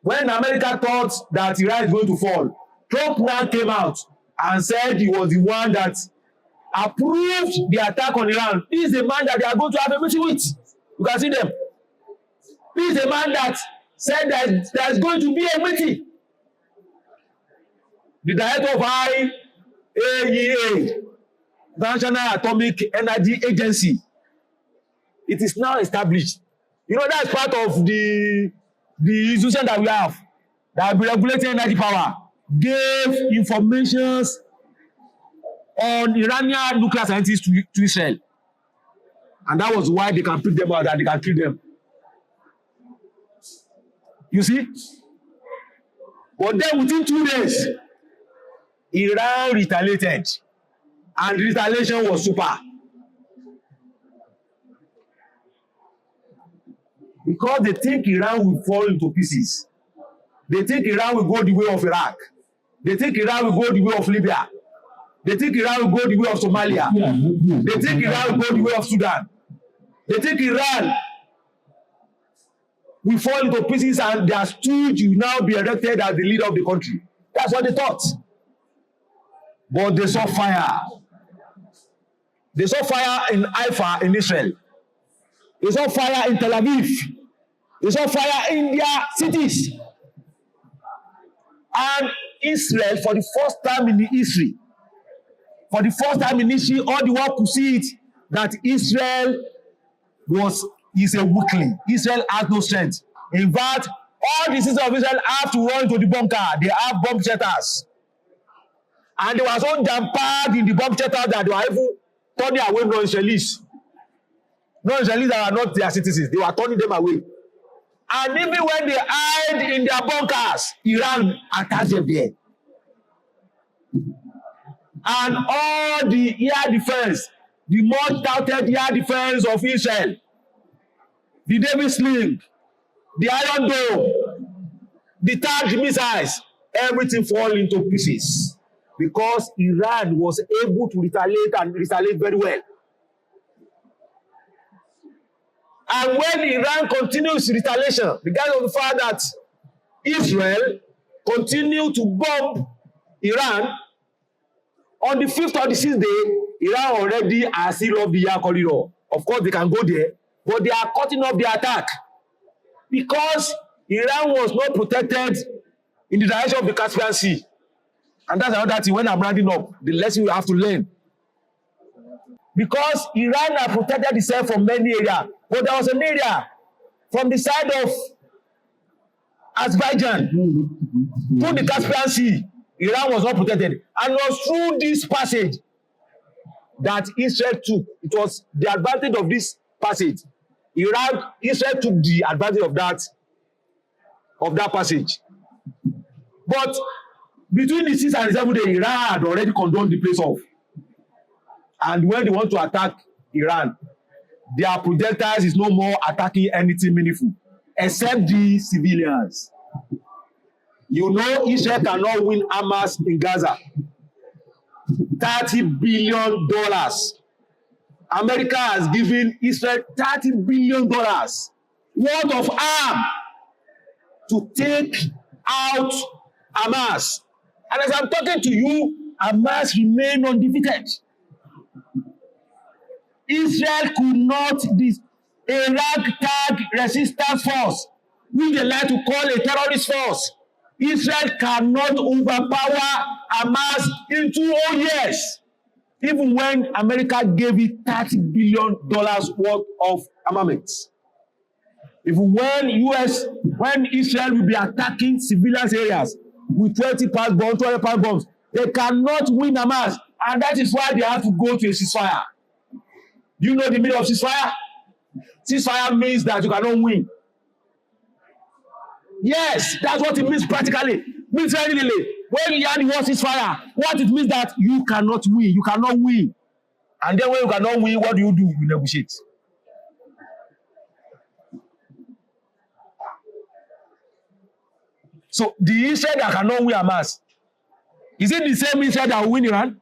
when America thought that Iran is going to fall, Trump now came out and said he was the one that approved the attack on Iran. He is the man that they are going to have a meeting with. You can see them. He is the man that said that there is going to be a meeting. The director of IAEA, National Atomic Energy Agency, it is now established. You know, that's part of the institution that we have that will be regulating energy power. Gave information on Iranian nuclear scientists to Israel. And that was why they can pick them out and they can kill them. You see? But then within 2 days, Iran retaliated. And the retaliation was super. Because they think Iran will fall into pieces. They think Iran will go the way of Iraq. They think Iran will go the way of Libya. They think Iran will go the way of Somalia. They think Iran will go the way of Sudan. They think Iran will fall into pieces and their stooge will now be erected as the leader of the country. That's what they thought. But they saw fire. They saw fire in Haifa in Israel. They saw fire in Tel Aviv. They saw fire in their cities. And Israel, for the first time in history, all the world could see it, that Israel is a weakling. Israel has no strength. In fact, all the citizens of Israel have to run to the bunker. They have bomb shelters. And they were so jam-packed in the bomb shelters that they were even turning away non-Israelis. Non-Israelis that are not their citizens, they were turning them away. And even when they hide in their bunkers, Iran attacks them there. And all the air defense, the much touted air defense of Israel, the Davis Sling, the Iron Dome, the THAAD missiles, everything fall into pieces because Iran was able to retaliate and retaliate very well. And when Iran continues retaliation, because of the fact that Israel continued to bomb Iran, on the 5th or the 6th day, Iran already has sealed off the air corridor. Of course, they can go there, but they are cutting off the attack because Iran was not protected in the direction of the Caspian Sea. And that's another thing when I'm rounding up, the lesson we have to learn. Because Iran had protected itself from many areas, but there was an area from the side of Azerbaijan to the Caspian Sea. Iran was not protected. And it was through this passage that Israel took. It was the advantage of this passage. Israel took the advantage of that passage. But between the 6th and the 7th day, Iran had already condoned the place off. And when they want to attack Iran, their projectiles is no more attacking anything meaningful, except the civilians. You know, Israel cannot win Hamas in Gaza. $30 billion. America has given Israel $30 billion worth of arms to take out Hamas. And as I'm talking to you, Hamas remain undefeated. Israel could not a ragtag resistance force, which they like to call a terrorist force. Israel cannot overpower Hamas in 2 whole years, even when America gave it $30 billion worth of armaments. Even when Israel will be attacking civilian areas with 20-pound bombs, 20-pound bombs, they cannot win Hamas, and that is why they have to go to a ceasefire. Do you know the meaning of ceasefire? Ceasefire means that you cannot win. Yes, that's what it means practically. Literally, when you hear the word ceasefire, what it means that you cannot win. You cannot win. And then when you cannot win, what do? You negotiate. So the Israel that cannot win Hamas, is it the same Israel that will win Iran?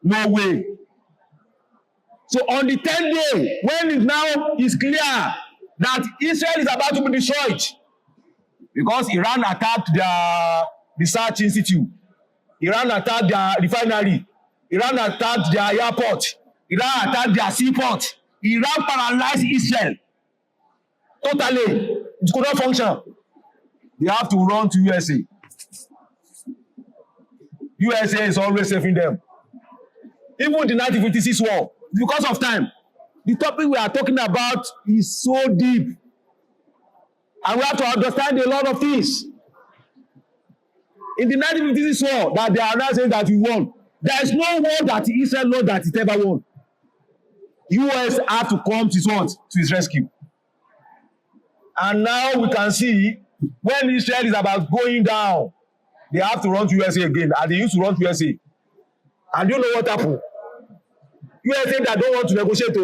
No way. So on the 10th day, when it now is clear that Israel is about to be destroyed, because Iran attacked their research institute, Iran attacked their refinery, Iran attacked their airport, Iran attacked their seaport, Iran paralyzed Israel totally. It could not function. They have to run to USA. USA is always saving them. Even the 1956 war, because of time, the topic we are talking about is so deep. And we have to understand a lot of things. In the 1956 war, that they are now saying that we won, there is no war that Israel knows that it ever won. US have to come to his rescue. And now we can see when Israel is about going down, they have to run to USA again. And they used to run to USA. And you know what happened? USA that don't want to negotiate,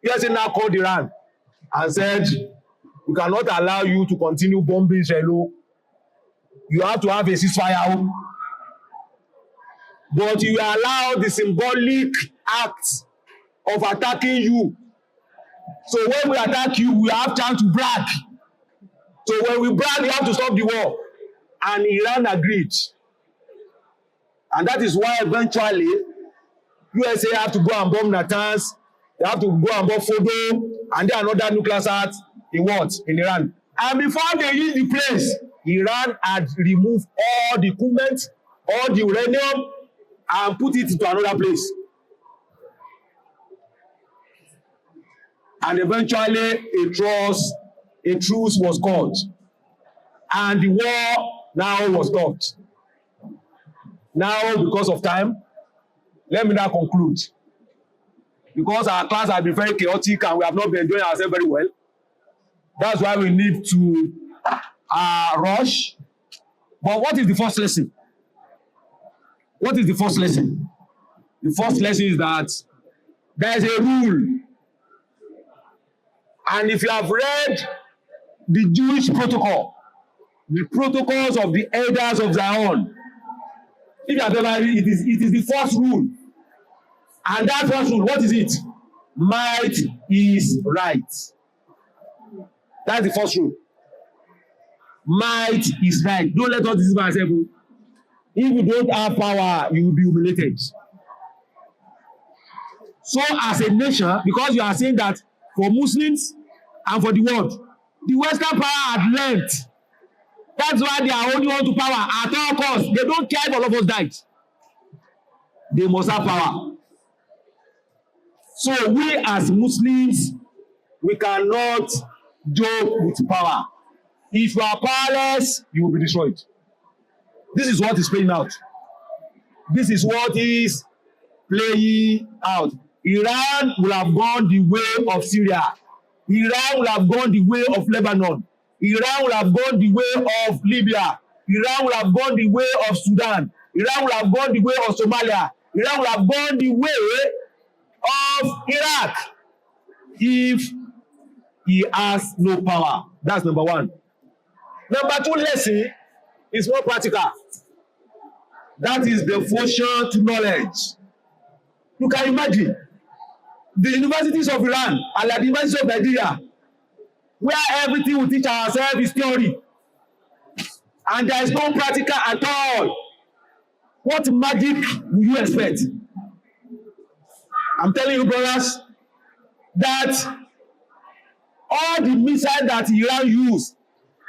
USA now called Iran. and said, we cannot allow you to continue bombing Israel. You have to have a ceasefire. But you allow the symbolic act of attacking you. So when we attack you, we have chance to brag. So when we brag, we have to stop the war. And Iran agreed. And that is why eventually USA have to go and bomb Natanz. They have to go and bomb Fordo, and then another nuclear site in what? In Iran. And before they reach the place, Iran had removed all the equipment, all the uranium, and put it into another place. And eventually a truce was called. And the war now was stopped. Now, because of time, let me now conclude. Because our class has been very chaotic and we have not been enjoying ourselves very well. That's why we need to rush. But what is the first lesson? What is the first lesson? The first lesson is that there is a rule. And if you have read the Jewish protocol, the protocols of the elders of Zion, if you have ever read it, it is the first rule. And that first rule, what is it? Might is right. That's the first rule. Might is right. Don't let us deceive ourselves. If you don't have power, you will be humiliated. So as a nation, because you are saying that for Muslims and for the world, the Western power had learned. That's why they are holding on to power at all costs. They don't care if all of us died. They must have power. So we as Muslims, we cannot joke with power. If you are powerless, you will be destroyed. This is what is playing out. This is what is playing out. Iran will have gone the way of Syria. Iran will have gone the way of Lebanon. Iran will have gone the way of Libya. Iran will have gone the way of Sudan. Iran will have gone the way of Somalia. Iran will have gone the way of Iraq if he has no power. That's number one. Number two lesson is more practical. That is devotion to knowledge. You can imagine the universities of Iran and like the universities of Nigeria, where everything we teach ourselves is theory and there is no practical at all. What magic will you expect? I'm telling you, brothers, that all the missiles that Iran used,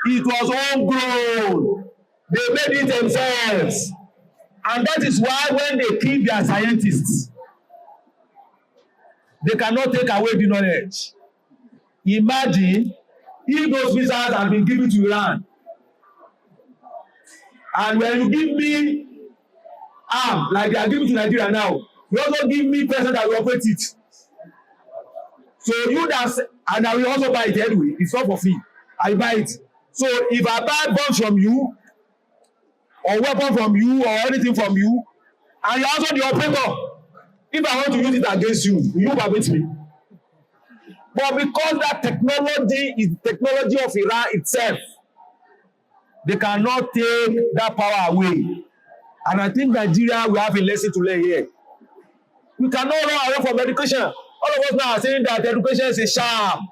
it was homegrown. They made it themselves. And that is why when they kill their scientists, they cannot take away the knowledge. Imagine if those missiles had been given to Iran. And when you give me arm, like they are giving to Nigeria now, you also give me person that will operate it. So you that, and I will also buy it anyway. It's not for free. I buy it. So if I buy bombs from you, or weapon from you, or anything from you, and you're also the operator, if I want to use it against you, you permit me. But because that technology is the technology of Iran itself, they cannot take that power away. And I think Nigeria will have a lesson to learn here. We cannot run away from education. All of us now are saying that education is a sham.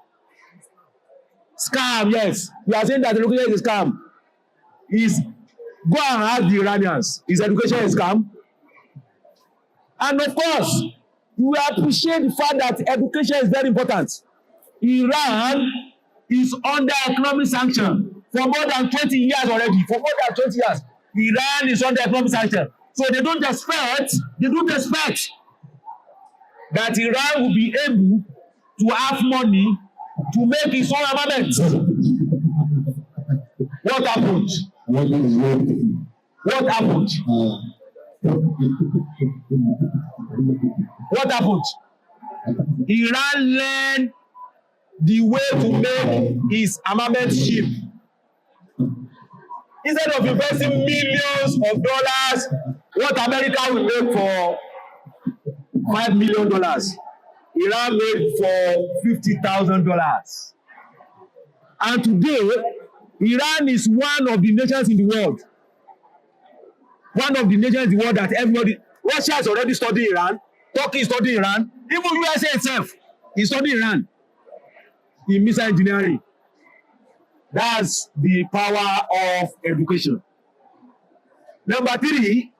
Scam, yes. We are saying that education is a scam. Go and ask the Iranians. Is education a scam? And of course, we appreciate the fact that education is very important. Iran is under economic sanction for more than 20 years already. For more than 20 years, Iran is under economic sanction. So they don't expect that Iran will be able to have money to make its own armament. What happened? What happened? What happened? Iran learned the way to make his armament cheap. Instead of investing millions of dollars, what America will make for $5 million, Iran made for $50,000. And today, Iran is one of the nations in the world. One of the nations in the world that everybody, Russia has already studied Iran, Turkey is studying Iran, even USA itself is studying Iran in missile engineering. That's the power of education. Number three,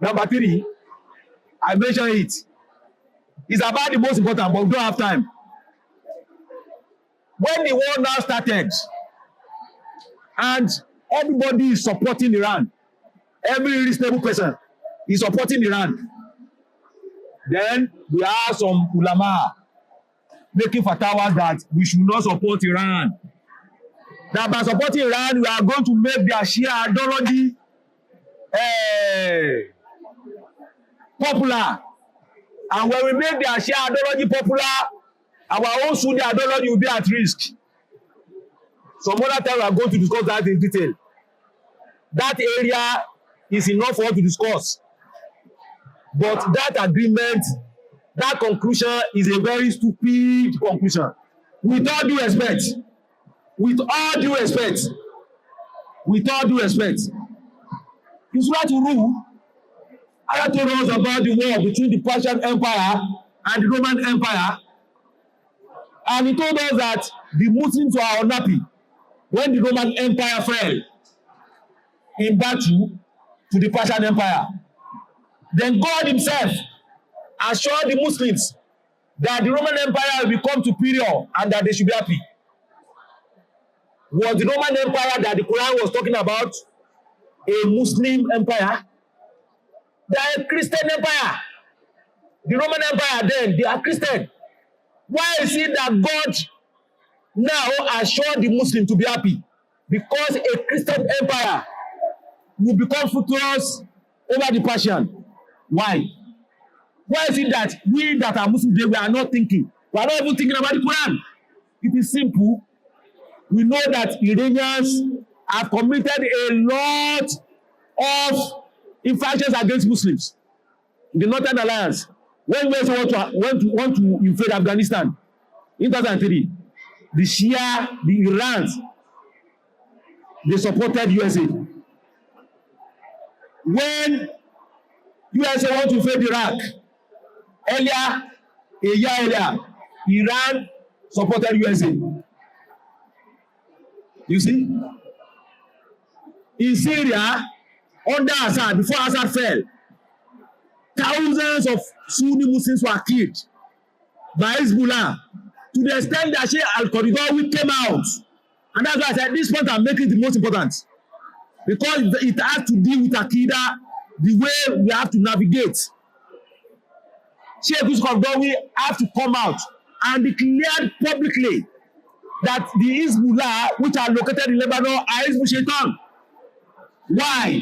I mentioned it. It's about the most important, but we don't have time. When the war now started, and everybody is supporting Iran, every reasonable person is supporting Iran, then we have some ulama making fatwas that we should not support Iran. That by supporting Iran, we are going to make their Shia ideology popular. And when we make their Shia ideology popular, our own Sunni ideology will be at risk. Some other time we are going to discuss that in detail. That area is enough for us to discuss. But that agreement, that conclusion is a very stupid conclusion. With all due respect, with all due respect, with all due respect, Islam to rule. Allah told us about the war between the Persian Empire and the Roman Empire. And he told us that the Muslims were unhappy when the Roman Empire fell in battle to the Persian Empire. Then God himself assured the Muslims that the Roman Empire will become superior and that they should be happy. Was the Roman Empire that the Quran was talking about a Muslim empire? They are a Christian empire. The Roman Empire then, they are Christian. Why is it that God now assured the Muslim to be happy? Because a Christian empire will become fruitful over the Persian. Why? Why is it that we that are Muslims, we are not thinking? We are not even thinking about the Quran. It is simple. We know that Iranians have committed a lot of infractions against Muslims. The Northern Alliance, when we want to invade Afghanistan in 2003, the Shia, the Irans, they supported USA. When USA want to invade Iraq, a year earlier, Iran supported USA. You see? In Syria, under Assad, before Assad fell, thousands of Sunni Muslims were killed by Hezbollah to the extent that Sheikh Al-Qaradawi came out. And that's why I said this point I'm making the most important. Because it has to deal with Aqidah, the way we have to navigate. Sheikh Al-Qaradawi have to come out and declare publicly that the Hezbollah, which are located in Lebanon, are Hezbollah Shaitan. Why?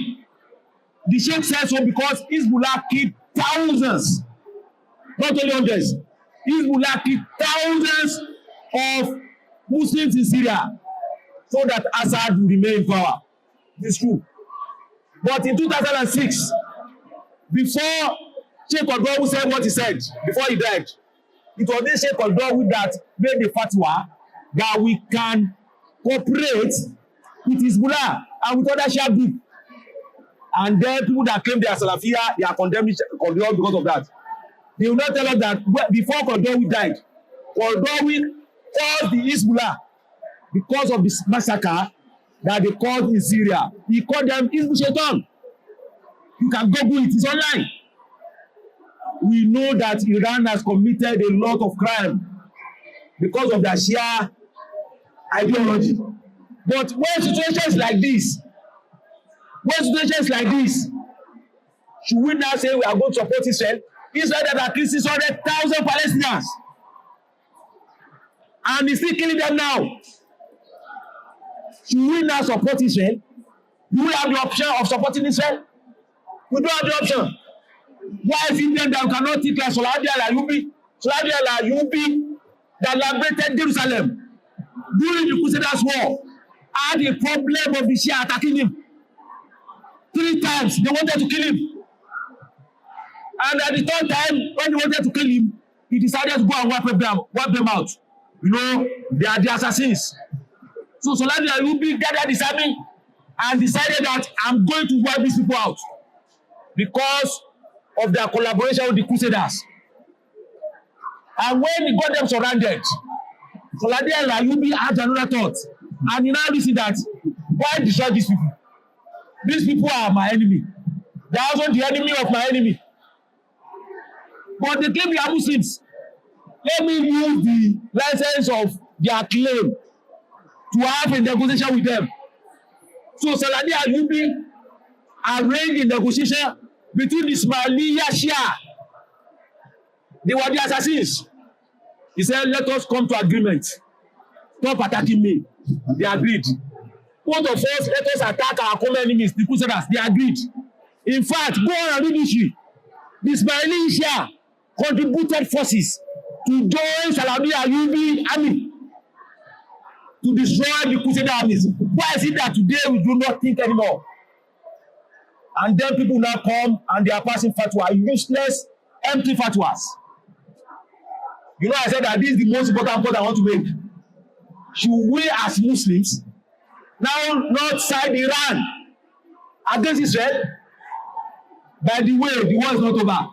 The Sheikh says so because Hezbollah killed thousands, not only hundreds. Hezbollah killed thousands of Muslims in Syria so that Assad will remain in power. It's true. But in 2006, before Sheikh Al-Qaradawi said what he said, before he died, it was this Sheikh Al-Qaradawi that made the fatwa that we can cooperate with Hezbollah and with other Shia groups. And then people that claim they are Salafiyah, they are condemned because of that. They will not tell us that before Qaradawi died, Qaradawi caused the Hezbollah because of this massacre that they caused in Syria. He called them Hezbollah Shaitan. You can Google it, it's online. We know that Iran has committed a lot of crime because of their Shia ideology. But when situations like this, should we now say we are going to support Israel? Israel that are killing 600,000 Palestinians. And he's still killing them now. Should we now support Israel? Do we have the option of supporting Israel? We don't have the option. Why is it then that we cannot think like Saudi Arabia that liberated Jerusalem during the Crusaders' War had a problem of the Shia attacking him? 3 times they wanted to kill him. And at the 3rd time, when they wanted to kill him, he decided to go and wipe them out. You know, they are the assassins. So Salami Ayubi gathered his army and decided that I'm going to wipe these people out because of their collaboration with the Crusaders. And when he got them surrounded, Salami Ayubi had another thought. And he now realized that, why destroy these people? These people are my enemy. They are also the enemy of my enemy. But they claim they are Muslims. Let me use the license of their claim to have a negotiation with them. So Salami Ayubi arranged a negotiation between the Ismailiyya Shia. They were the assassins. He said, let us come to agreement. Stop attacking me. They agreed. Both of us, let us attack our common enemies, the Crusaders. They agreed. In fact, go on and read history. The Ismailiyya contributed forces to join Salami Ayubi army to destroy the Crusader armies. Why is it that today we do not think anymore? And then people now come and they are passing fatwa, useless, empty fatwas. You know, I said that this is the most important point I want to make. Should we as Muslims now not side Iran against Israel? By the way, the war is not over.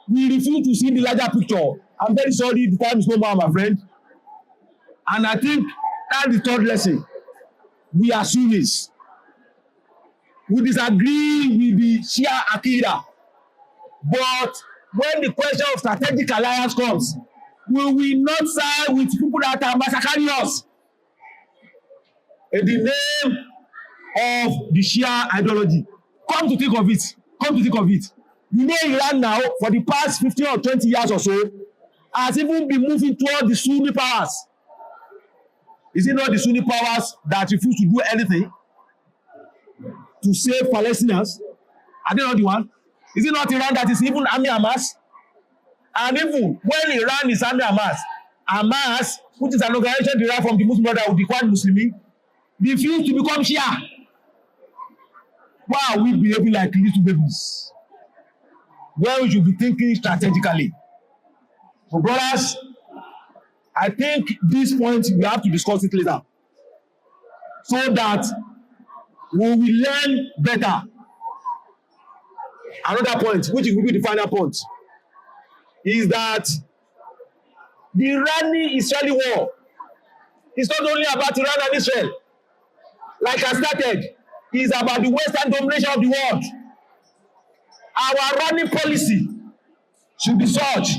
We refuse to see the larger picture. I'm very sorry, the time is no more, my friend. And I think that's the third lesson. We are Sunnis. We disagree with the Shia Akida. But when the question of strategic alliance comes, we will not side with people that are massacring us in the name of the Shia ideology. Come to think of it. You know, Iran now, for the past 15 or 20 years or so, has even been moving toward the Sunni powers. Is it not the Sunni powers that refuse to do anything to save Palestinians? Are they not the one? Is it not Iran that is even army Hamas? And even when Iran is army Hamas, which is an organization derived from the Muslim Brotherhood, the Quran Muslimin, refuse to become Shia. Why are we behaving like little babies? Where we should be thinking strategically. So brothers, I think this point we have to discuss it later, so that we will learn better. Another point, which will be the final point, is that the Irani-Israeli war is not only about Iran and Israel. Like I started, it's about the Western domination of the world. Our running policy should be such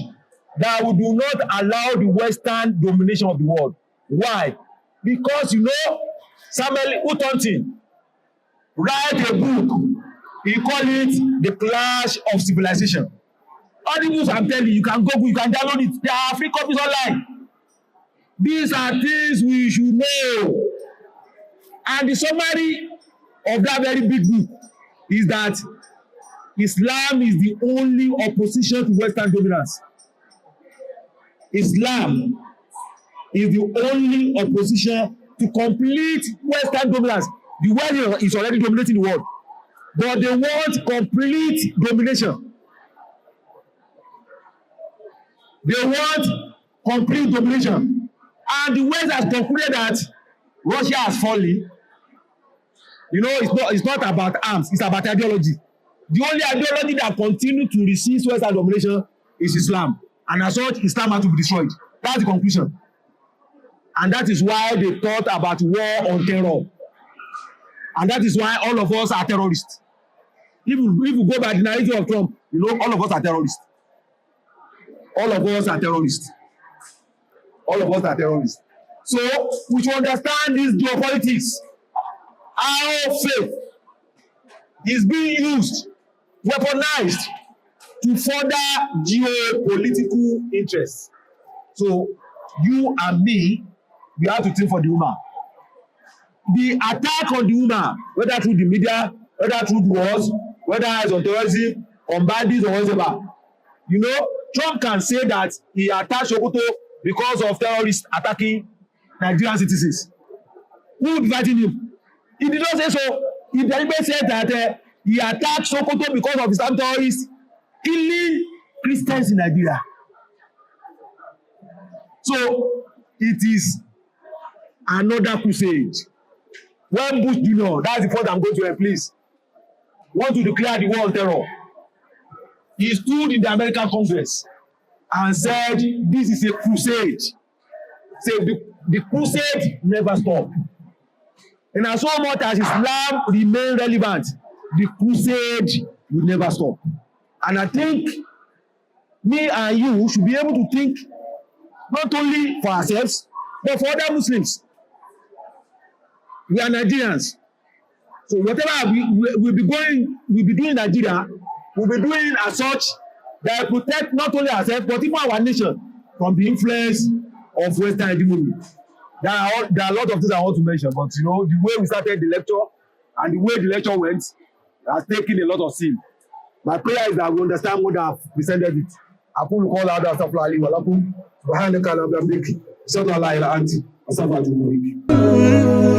that we do not allow the Western domination of the world. Why? Because, you know, Samuel Utontin write a book. He call it The Clash of Civilization. All the news I'm telling you, you can Google, you can download it. There are free copies online. These are things we should know. And the summary of that very big book is that Islam is the only opposition to Western dominance. Islam is the only opposition to complete Western dominance. The world is already dominating the world, but they want complete domination. They want complete domination. And the West has concluded that Russia has fallen. You know, it's not about arms, it's about ideology. The only ideology that continues to resist Western domination is Islam. And as such, Islam has to be destroyed. That's the conclusion. And that is why they thought about war on terror. And that is why all of us are terrorists. If you go by the narrative of Trump, you know, all of us are terrorists. All of us are terrorists. All of us are terrorists. So we should understand this geopolitics. Our faith is being used, weaponized to further geopolitical interests. So you and me, we have to think for the Ummah. The attack on the Ummah, whether through the media, whether through wars, whether it's on terrorism, on bandits or whatever, you know, Trump can say that he attacked Sokoto because of terrorists attacking Nigerian citizens. Who would be fighting him? He did not say so. He deliberately said that he attacked Sokoto because of Islam terrorists killing Christians in Nigeria. So it is another crusade. When Bush Jr., that's the point I'm going to please, want to declare the war on terror, he stood in the American Congress and said, this is a crusade. Say the crusade never stopped. And as so much as Islam remain relevant, the crusade will never stop. And I think me and you should be able to think not only for ourselves, but for other Muslims. We are Nigerians. So whatever we'll be doing in Nigeria, we'll be doing as such that protect not only ourselves, but even our nation from the influence of Western hegemony. There are a lot of things I want to mention, but you know, the way we started the lecture and the way the lecture went has taken a lot of sin. My prayer is that we understand what I have presented it. أقول قول هذا أستغفر الله لي ولكم سبحانك اللهم وبحمدك أشهد أن لا إله إلا أنت أستغفرك وأتوب إليك.